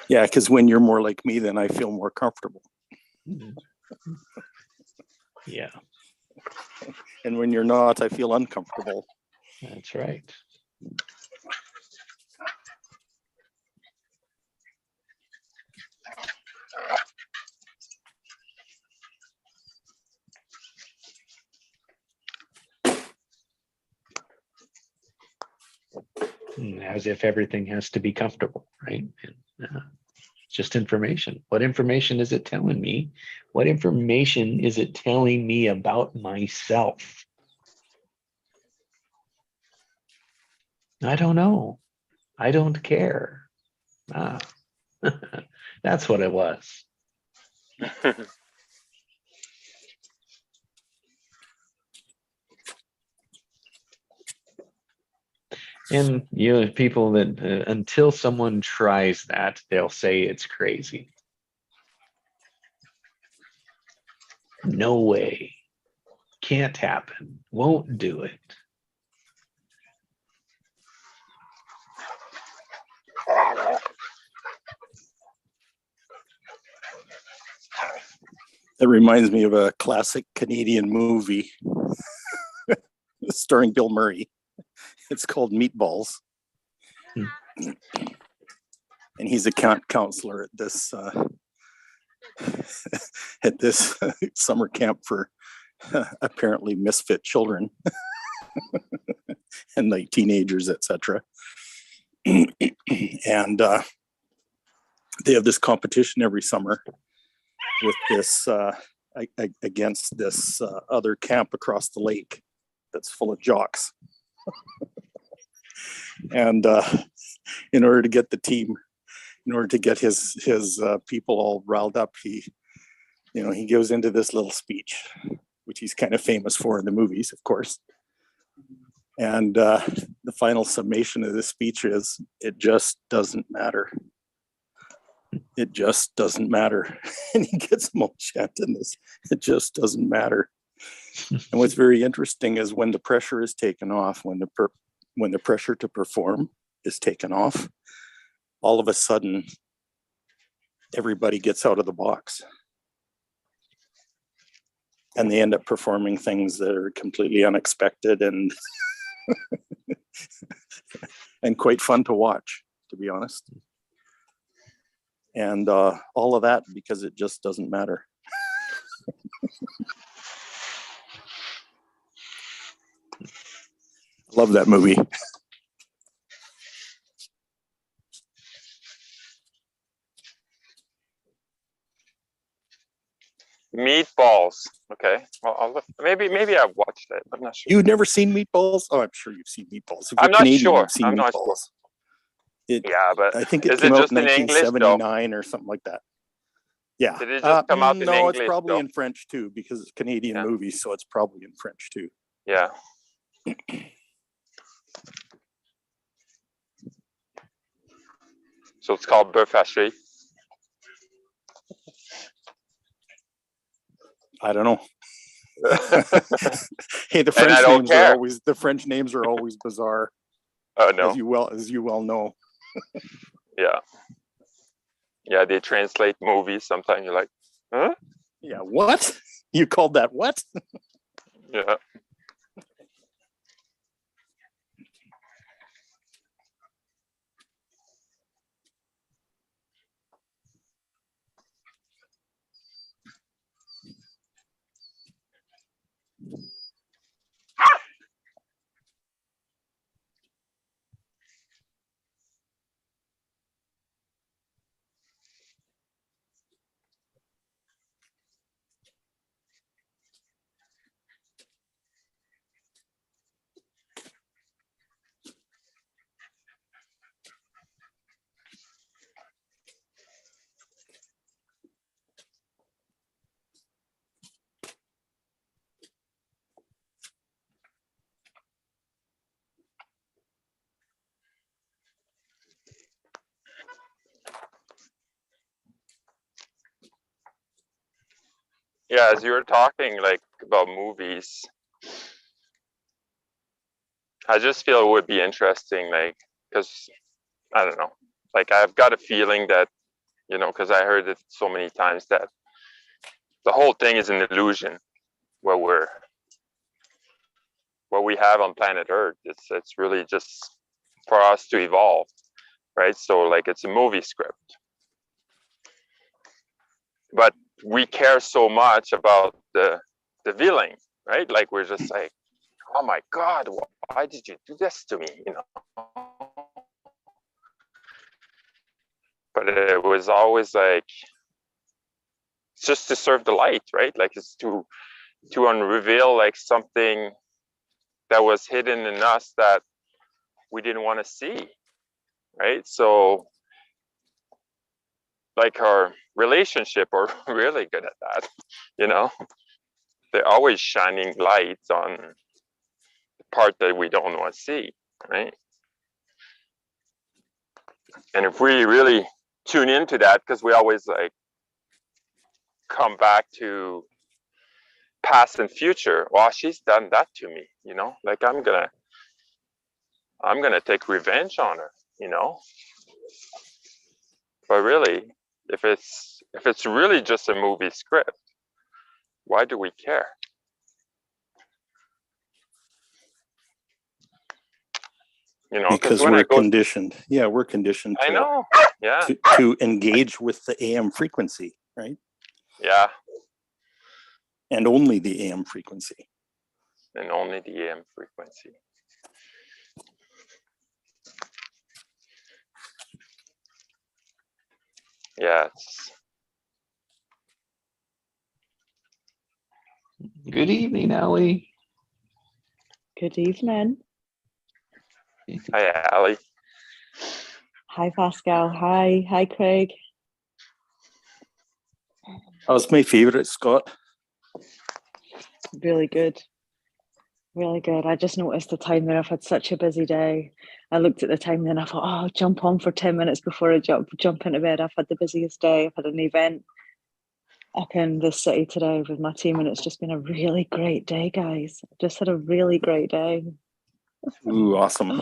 Yeah, because when you're more like me, then I feel more comfortable. Yeah. And when you're not, I feel uncomfortable. That's right. As if everything has to be comfortable, right? Just information. What information is it telling me? What information is it telling me about myself? I don't know. I don't care. That's what it was. And you know, people that until someone tries that, they'll say it's crazy. No way. Can't happen. Won't do it. That reminds me of a classic Canadian movie starring Bill Murray. It's called Meatballs. And he's a counselor at this summer camp for apparently misfit children and like teenagers, etc. And they have this competition every summer with this against this other camp across the lake that's full of jocks. And in order to get the team, in order to get his people all riled up, he goes into this little speech, which he's kind of famous for in the movies, of course. And the final summation of this speech is, it just doesn't matter. It just doesn't matter. And he gets them all chanting this. It just doesn't matter. And what's very interesting is when the pressure is taken off, when the pressure to perform is taken off, all of a sudden, everybody gets out of the box. And they end up performing things that are completely unexpected and and quite fun to watch, to be honest. And all of that because it just doesn't matter. Love that movie. Meatballs. Okay. Well, maybe I've watched it. I'm not sure. You've never seen Meatballs? Oh, I'm sure you've seen Meatballs. If I'm you're not Canadian, sure. you've seen I'm not Meatballs. sure. Yeah, but I think it is came it out just in in English though? 1979 or something like that. Yeah. Did it just come out in no, English? it's probably though? in French too, because it's a Canadian movie, so it's probably in French too. Yeah. So it's called Bœuf haché. I don't know. Hey, the French names are always bizarre. Oh no. As you well know. Yeah. Yeah, they translate movies. Sometimes you're like, huh? Yeah, what? You called that what? Yeah. Yeah, as you were talking like about movies, I just feel it would be interesting, like, because I don't know, like I've got a feeling that, because I heard it so many times that the whole thing is an illusion. What we have on planet Earth, it's really just for us to evolve, right? So like it's a movie script, but we care so much about the villain, right? Like we're just like, oh my God, why did you do this to me? But it was always like, it's just to serve the light, right? Like it's to unreveal like something that was hidden in us that we didn't want to see, right? So like our relationship are really good at that, they're always shining lights on the part that we don't want to see, right? And if we really tune into that, because we always like come back to past and future, well, she's done that to me, like I'm gonna take revenge on her, but really if it's really just a movie script, Why do we care? You know, Because when we're I go, conditioned. Yeah, we're conditioned I know. Yeah. to engage with the AM frequency, right? Yeah. And only the AM frequency. And only the AM frequency. Yeah. Good evening, Ellie. Good evening. Hi, Allie. Hi, Pascal. Hi, Craig. How's my favorite, Scott? Really good. Really good. I just noticed the time there. I've had such a busy day. I looked at the time and then I thought, oh, I'll jump on for 10 minutes before I jump into bed. I've had the busiest day. I've had an event up in the city today with my team and it's just been a really great day, guys. Just had a really great day. Ooh, awesome.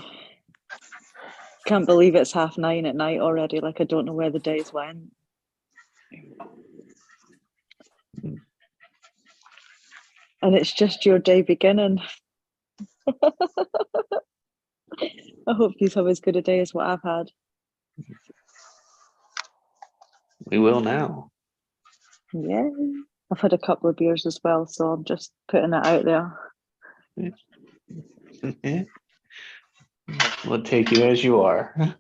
Can't believe it's 9:30 at night already. Like, I don't know where the days went. And it's just your day beginning. I hope you have as good a day as what I've had. We will now. Yeah. I've had a couple of beers as well, so I'm just putting it out there. We'll take you as you are.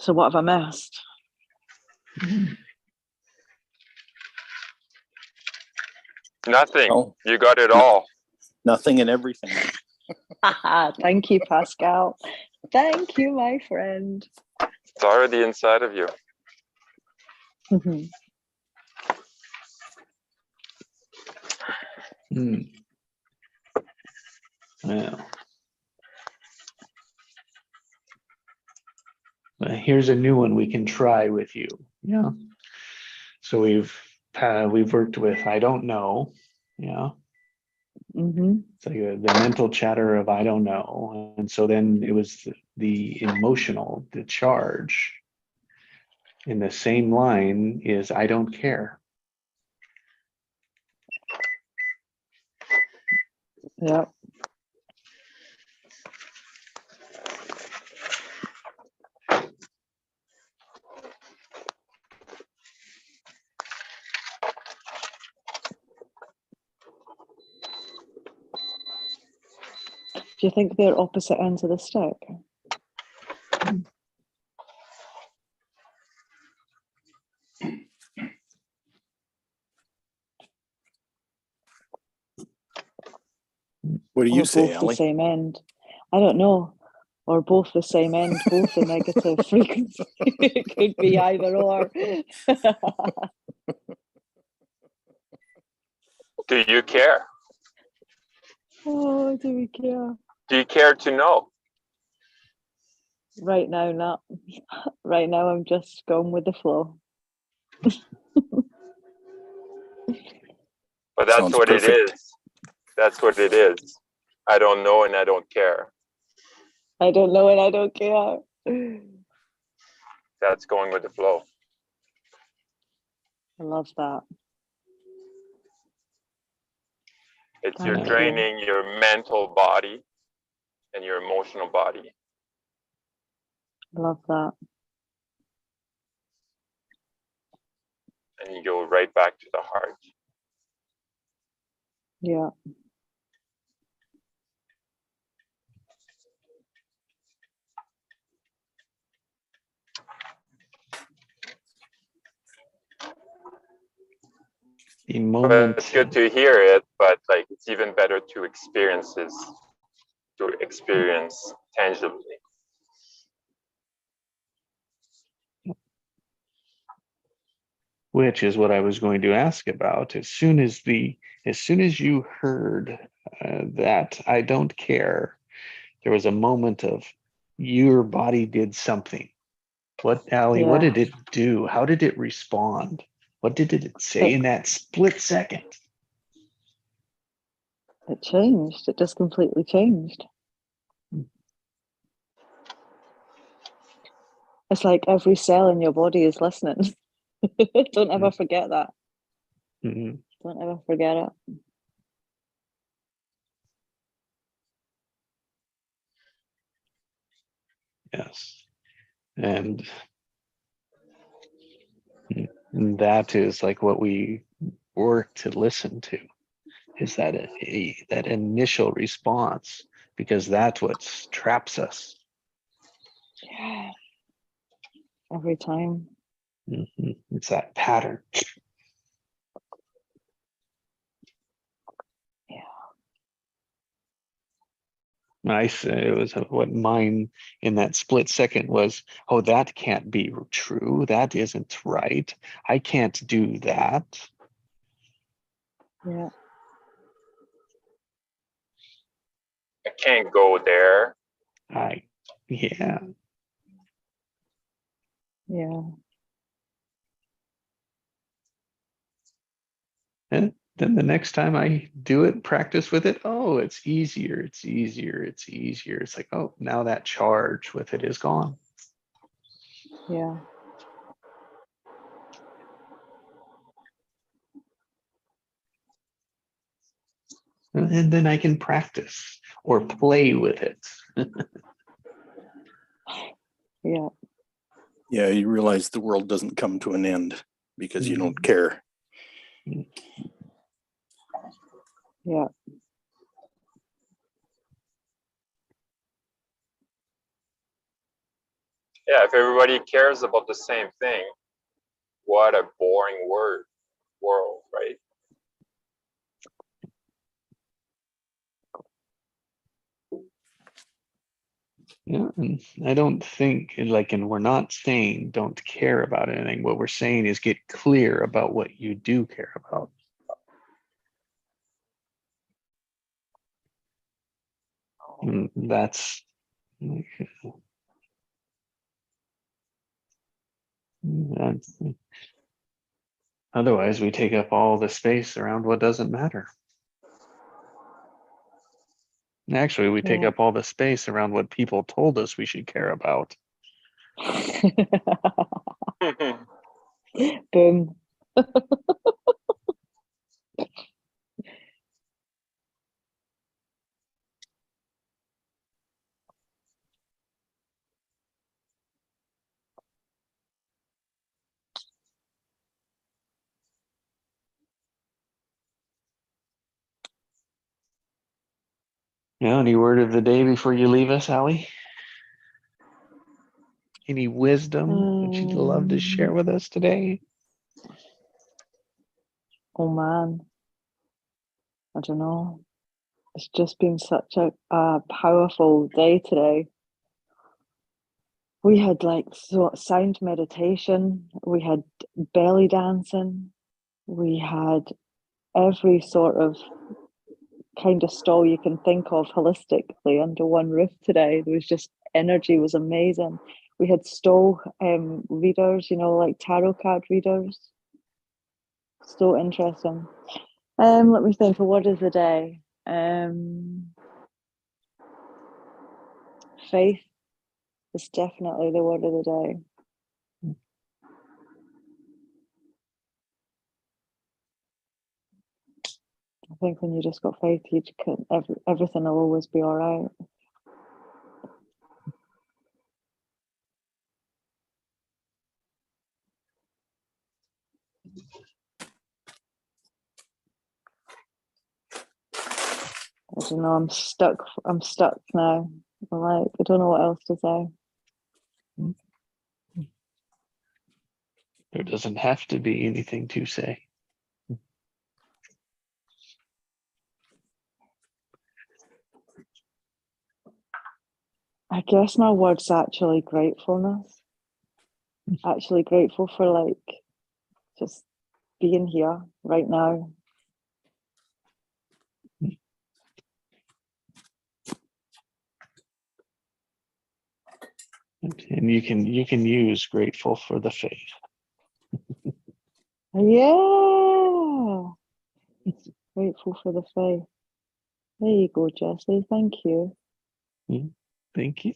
So what have I missed? Nothing. Oh. You got it all. Nothing and everything. Thank you, Pascal. Thank you, my friend. It's already inside of you. Well, here's a new one we can try with you. Yeah. So we've worked with I don't know. Yeah. So the mental chatter of I don't know, and so then it was the emotional, the charge. In the same line is I don't care. Yeah. Do you think they're opposite ends of the stick? What do you Or say, both the Allie? same end? I don't know. Or both the same end, both the negative frequency. It could be either or. Do you care? Oh, do we care? Do you care to know? Right now, not. Right now, I'm just going with the flow. But that's Sounds what perfect. it is. That's what it is. I don't know and I don't care. I don't know and I don't care. That's going with the flow. I love that. It's Thank you're you. training your mental body and your emotional body. I love that. And you go right back to the heart. Yeah. The But moment. it's good to hear it, but like it's even better to experience tangibly. Which is what I was going to ask about. As soon as you heard that I don't care, there was a moment of your body did something. What, Allie, what Yeah. did it do? How did it respond? What did it say It, in that split second? it changed. It just completely changed. It's like every cell in your body is listening. Don't ever forget that. Mhm. Don't ever forget it. Yes. And that is like what we work to listen to, is that that initial response, because that's what traps us. Yeah. Every time. It's that pattern. Yeah. I say it was what mine in that split second was. Oh, that can't be true. That isn't right. I can't do that. Yeah. I can't go there. Yeah. Yeah. And then the next time I do it, practice with it, oh, it's easier. It's easier. It's easier. It's like, oh, now that charge with it is gone. Yeah. And then I can practice or play with it. Yeah. Yeah, you realize the world doesn't come to an end because you don't care. Yeah. Yeah, if everybody cares about the same thing, what a boring world, right? Yeah, and I don't think like, and we're not saying don't care about anything. What we're saying is get clear about what you do care about. And that's otherwise we take up all the space around what doesn't matter. Actually, we take Yeah. up all the space around what people told us we should care about. Boom. Yeah, any word of the day before you leave us, Allie? Any wisdom that you'd love to share with us today? Oh man. I don't know. It's just been such a powerful day today. We had like sound meditation, we had belly dancing, we had every sort of kind of stall you can think of holistically under one roof today. There was just energy was amazing. We had stall readers, like tarot card readers. So interesting. Let me think of what is the day. Faith is definitely the word of the day. I think when you just got faith, you can, everything will always be all right. I don't know. I'm stuck. Now. I'm like, I don't know what else to say. There doesn't have to be anything to say. I guess my word's actually gratefulness. Actually grateful for like just being here right now. And you can use grateful for the faith. Yeah. Grateful for the faith. There you go, Jessie. Thank you. Thank you.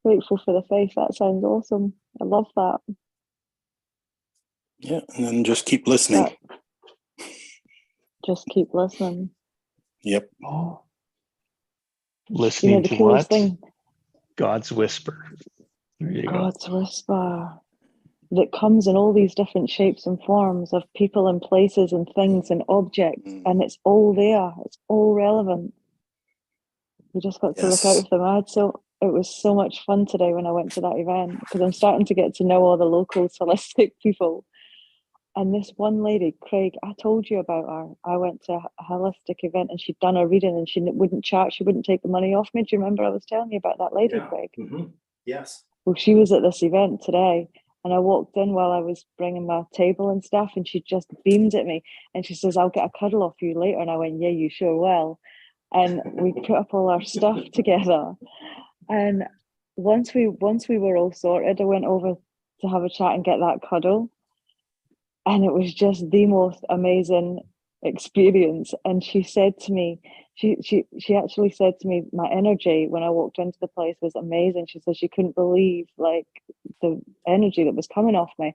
Grateful for the faith. That sounds awesome. I love that. Yeah, and then just keep listening. Just keep listening. Yep. Oh. You Listening know, the to coolest what? thing, God's whisper. There you go. God's whisper, that comes in all these different shapes and forms of people and places and things and objects, and it's all there. It's all relevant. You just got to look out Yes. for them. It was so much fun today when I went to that event, because I'm starting to get to know all the local holistic people. And this one lady, Craig, I told you about her. I went to a holistic event and she'd done a reading and she wouldn't charge, she wouldn't take the money off me. Do you remember I was telling you about that lady, Craig? Yes. Well, she was at this event today, and I walked in while I was bringing my table and stuff, and she just beamed at me and she says, "I'll get a cuddle off you later." And I went, "Yeah, you sure will." And we put up all our stuff together. And once we were all sorted, I went over to have a chat and get that cuddle. And it was just the most amazing experience. And she said to me, she actually said to me, my energy when I walked into the place was amazing. She said she couldn't believe like the energy that was coming off me.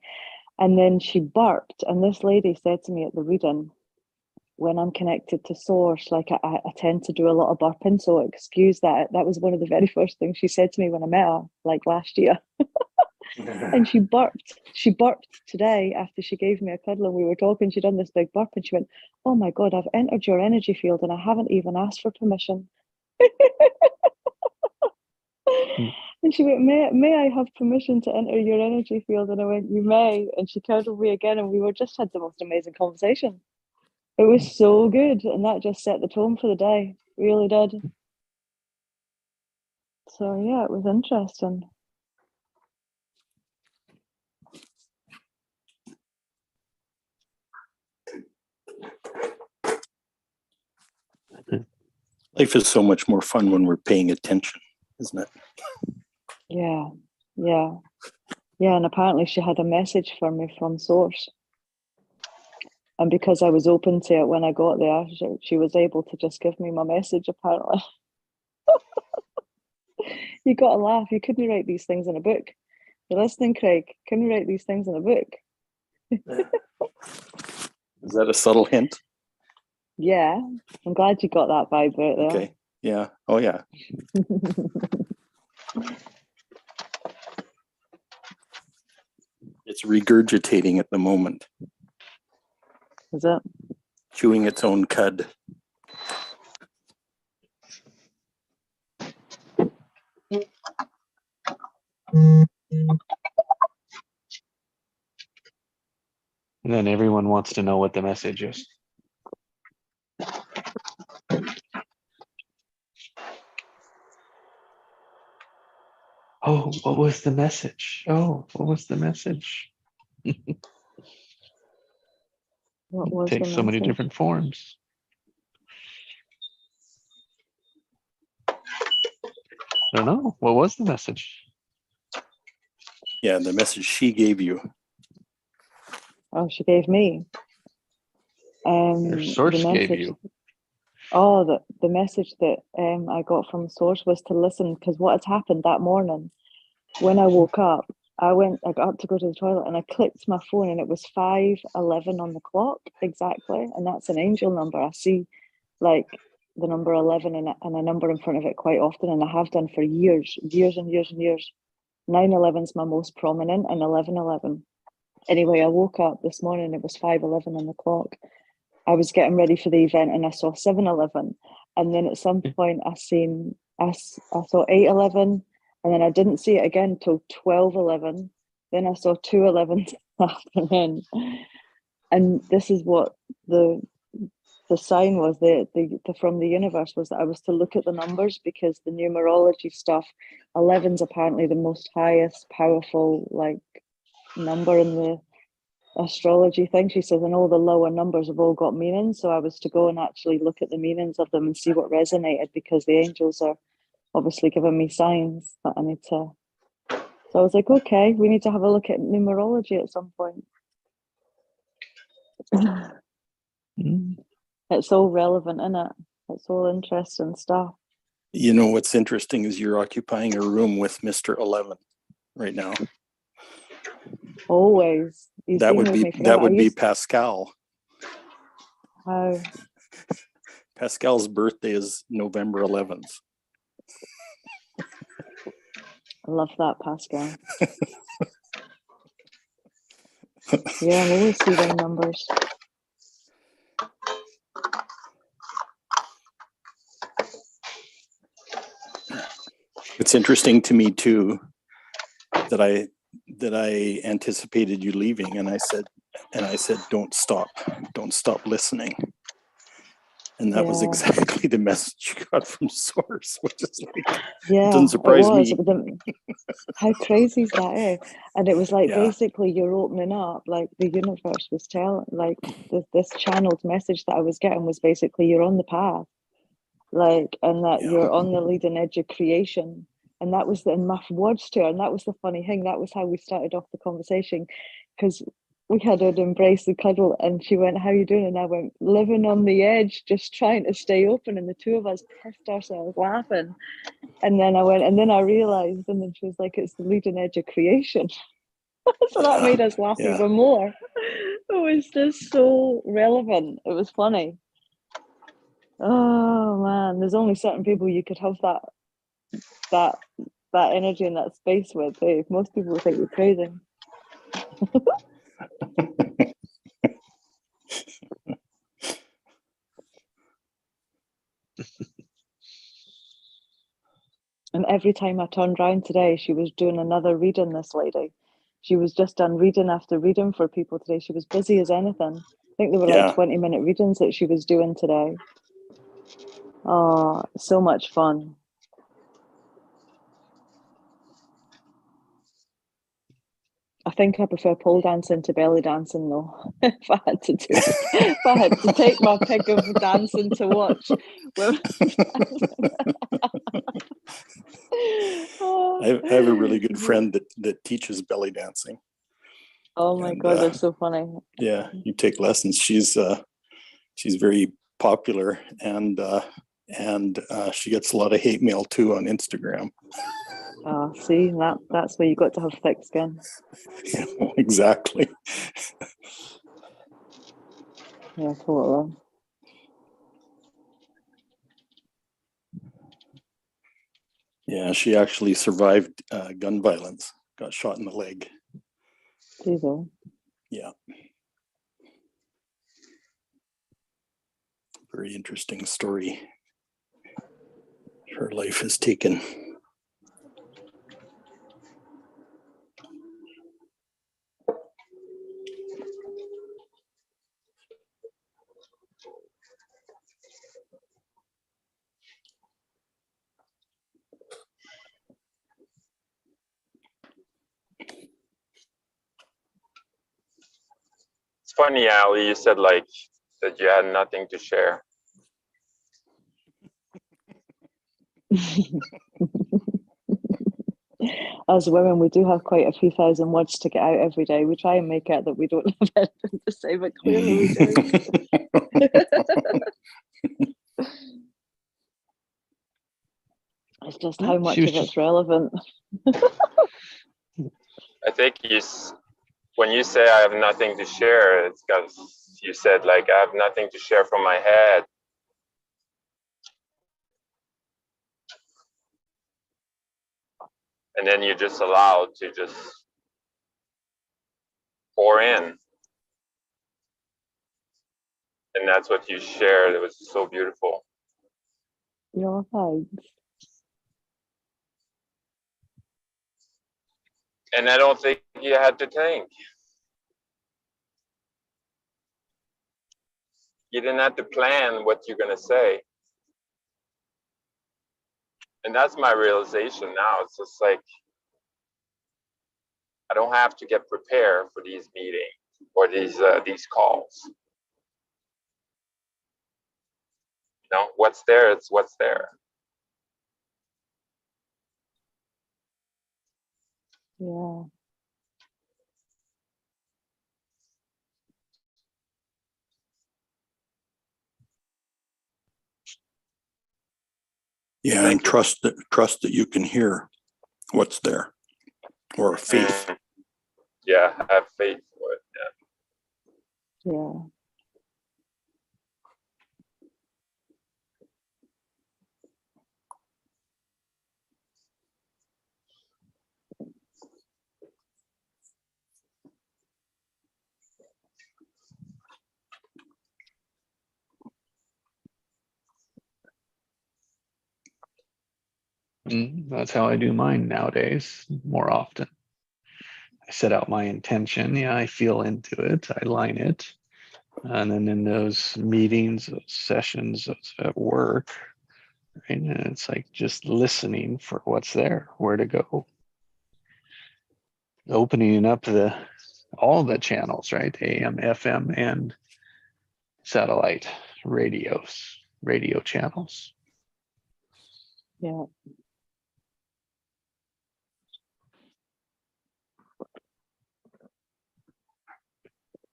And then she burped. And this lady said to me at the reading, when I'm connected to source, like I tend to do a lot of burping, so excuse that. That was one of the very first things she said to me when I met her, like last year. And she burped today after she gave me a cuddle and we were talking. She'd done this big burp and she went, "Oh my God, I've entered your energy field and I haven't even asked for permission." And she went, may I have permission to enter your energy field? And I went, "You may." And she cuddled me again and we were just had the most amazing conversation. It was so good, and that just set the tone for the day. Really did. So yeah, it was interesting. Life is so much more fun when we're paying attention, isn't it? Yeah. And apparently she had a message for me from source. And because I was open to it when I got there, she was able to just give me my message, apparently. You got to laugh. You couldn't write these things in a book. You're listening, Craig. Couldn't write these things in a book. Is that a subtle hint? Yeah. I'm glad you got that vibe right there. Okay. Yeah. Oh, yeah. It's regurgitating at the moment. Is it? Chewing its own cud. And then everyone wants to know what the message is. Oh, what was the message? Oh, what was the message? What was Takes the so many message? different forms. I don't know. What was the message? Yeah, the message she gave you. Oh, she gave me. Your source the gave message. you. Oh, the message that I got from source was to listen, because what had happened that morning when I woke up, I got up to go to the toilet and I clicked my phone and it was 5:11 on the clock exactly, and that's an angel number. I see like the number 11 and a number in front of it quite often, and I have done for years and years and years. 9/11 is my most prominent, and 11/11. Anyway, I woke up this morning, it was 5:11 on the clock. I was getting ready for the event and I saw 7/11, and then at some point I saw 8/11, and then I didn't see it again till 12/11. Then I saw 2/11 afternoon, and this is what the sign was, the from the universe, was that I was to look at the numbers, because the numerology stuff, 11's apparently the most highest powerful like number in the astrology thing. She says, and all the lower numbers have all got meanings. So I was to go and actually look at the meanings of them and see what resonated, because the angels are obviously giving me signs that I need to. So I was like, okay, we need to have a look at numerology at some point. It's all relevant, isn't it? It's all interesting stuff. You know, what's interesting is you're occupying a room with Mr. 11 right now. Always. He's That been would with be me forever. Pascal. How? Pascal's birthday is November 11th. I love that, Pascal. Yeah, I'm always seeing numbers. It's interesting to me too that I anticipated you leaving, and I said, don't stop listening. And that was Yeah. exactly the message you got from Source, which is like, Yeah, doesn't surprise it was. me. How crazy is that, eh? And it was like Yeah. basically you're opening up, like the universe was telling, like this channeled message that I was getting was basically you're on the path, like, and that Yeah. you're on the leading edge of creation. And that was in my words to her. And that was the funny thing. That was how we started off the conversation, because we had an embrace and cuddle, and she went, "How you doing?" And I went, "Living on the edge, just trying to stay open." And the two of us pissed ourselves laughing. And then I went, and then I realized, and then she was like, "It's the leading edge of creation." So that made us laugh Yeah. even more. It was just so relevant. It was funny. Oh man, there's only certain people you could have that energy in that space with. Eh? Most people would think you're crazy. And every time I turned around today, she was doing another reading, this lady. She was just done reading after reading for people today. She was busy as anything. I think there were like 20-minute readings that she was doing today. Oh, so much fun. I think I prefer pole dancing to belly dancing though. If I had to do it. If I had to take my pick of dancing to watch. I have a really good friend that teaches belly dancing. Oh my God, they're so funny. Yeah, you take lessons. She's very popular, and she gets a lot of hate mail too on Instagram. See, that's where you got to have thick skin. Yeah, exactly. Yeah, totally. Yeah, she actually survived gun violence. Got shot in the leg. Diesel. Yeah. Very interesting story. Her life has taken. It's funny, Ali, you said like that you had nothing to share. As women, we do have quite a few thousand words to get out every day. We try and make out that we don't have anything to say, but clearly we do. It's just how much of it's relevant. I think when you say I have nothing to share, it's because you said like I have nothing to share from my head. And then you're just allowed to just pour in. And that's what you shared. It was so beautiful. Yeah, thanks. And I don't think you had to think. You didn't have to plan what you're going to say. And that's my realization now. It's just like, I don't have to get prepared for these meetings or these calls. You know, what's there, it's what's there. Yeah. Yeah, Thank and trust that you can hear what's there, or faith. Yeah, have faith for it. Yeah. Yeah. That's how I do mine nowadays more often. I set out my intention. Yeah, I feel into it. I line it. And then in those meetings, those sessions, those at work, right? And it's like just listening for what's there, where to go. Opening up all the channels, right? AM, FM, and satellite radio channels. Yeah.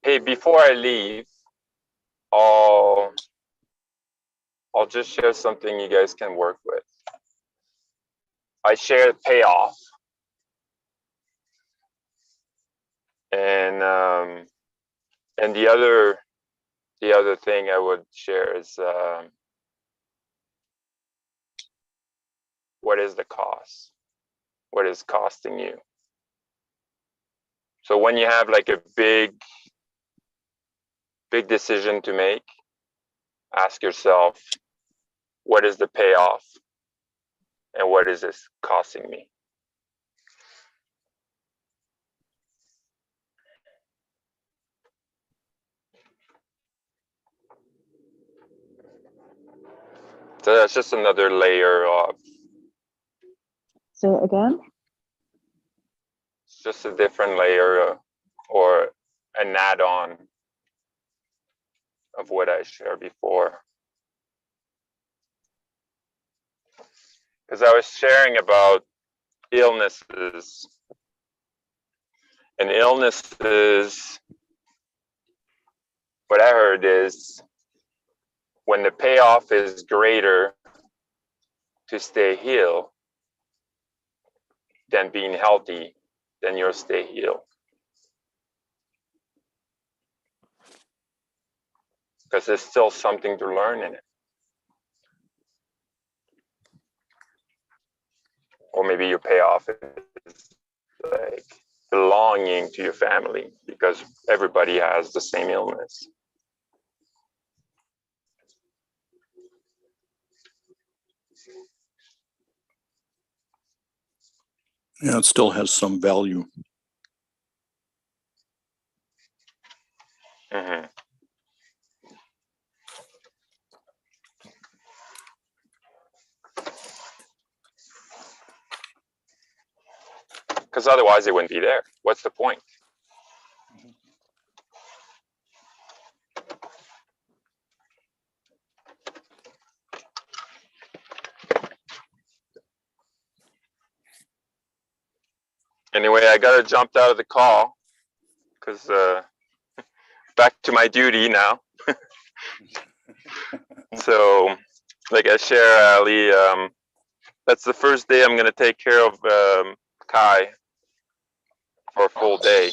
Hey, before I leave, I'll just share something you guys can work with. I shared payoff, and the other thing I would share is what is the cost? What is costing you? So when you have like a big decision to make, ask yourself, what is the payoff, and what is this costing me? So that's just another layer of, Say it again. it's just a different layer or an add-on of what I shared before. Because I was sharing about illnesses, and illnesses, what I heard is when the payoff is greater to stay healed than being healthy, then you'll stay healed. Because there's still something to learn in it. Or maybe your payoff is like belonging to your family because everybody has the same illness. Yeah, it still has some value. Mm-hmm. Because otherwise it wouldn't be there. What's the point? Anyway, I gotta jump out of the call because back to my duty now. So, like I share, Ali, that's the first day I'm gonna take care of Kai for a full day.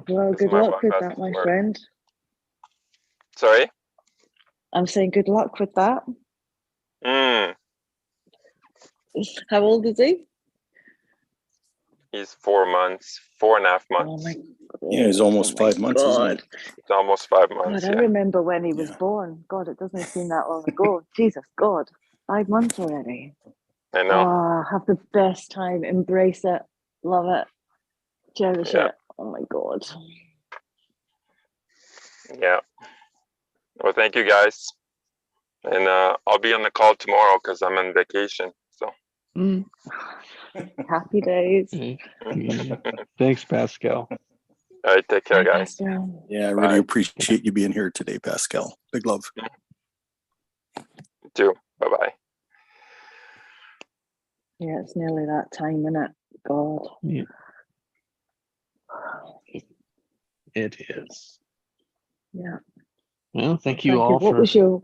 Well, Because good my luck wife with has that, to my work. friend. Sorry? I'm saying good luck with that. How old is he? He's 4 months, 4.5 Oh months. my God. Yeah, he's almost Oh my 5 months, isn't he? God. It's almost 5 God, months, I yeah. remember when he was Yeah. born. God, it doesn't seem that long ago. Jesus, God, 5 months already. I know. Oh, have the best time. Embrace it. Love it. Cherish Yeah. it. Oh my God. Yeah. Well, thank you guys. And I'll be on the call tomorrow because I'm on vacation. So. Mm. Happy days. Thanks, Pascal. All right, take care, Bye, guys. Pascal. Yeah, I really Bye. appreciate you being here today, Pascal. Big love. You too. Bye-bye. Yeah, it's nearly that time, isn't it? God. Yeah, it is. Yeah. Well, thank you Thank you. all What for. was your?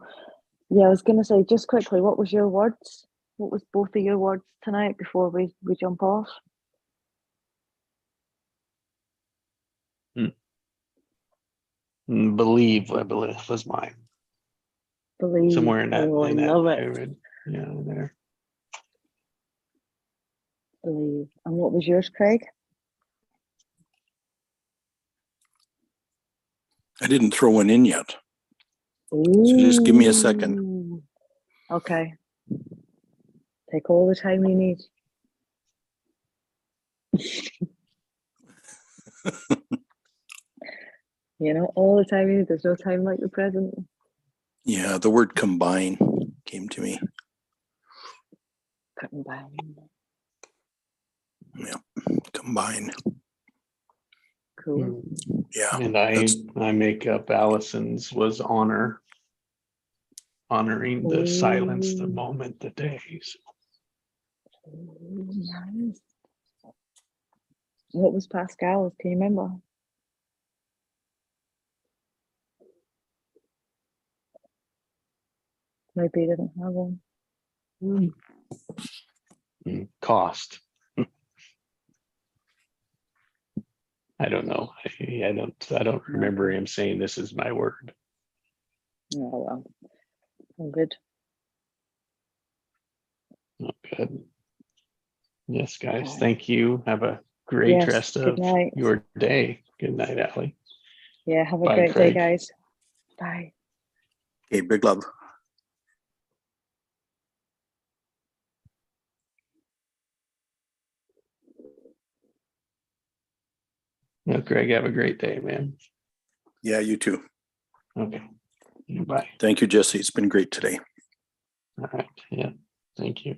Yeah, I was going to say just quickly. What was your words? What was both of your words tonight before we jump off? Believe, I believe was mine. Believe. Somewhere Oh, I in that love I it. read, yeah, there. Believe. And what was yours, Craig? I didn't throw one in yet. Ooh. So just give me a second. Okay. Take all the time you need. You know, all the time you need. There's no time like the present. Yeah, the word combine came to me. Combine. Yeah, combine. Cool. Yeah, And that's I make up Allison's was honor, honoring the silence, the Ooh. moment, the days. Ooh, nice. What was Pascal's? Can you remember? Maybe he didn't have one. Cost. I don't know. I don't remember him saying this is my word. Oh well. All good. Oh, good. Yes, guys. Okay. Thank you. Have a great Yes. rest Good of night. your day. Good night, Allie. Yeah. Have a Bye, great day, Craig. guys. Bye. okay. Big love. No, Craig, have a great day, man. Yeah, you too. Okay. Bye. Thank you, Jesse. It's been great today. All right. Yeah. Thank you.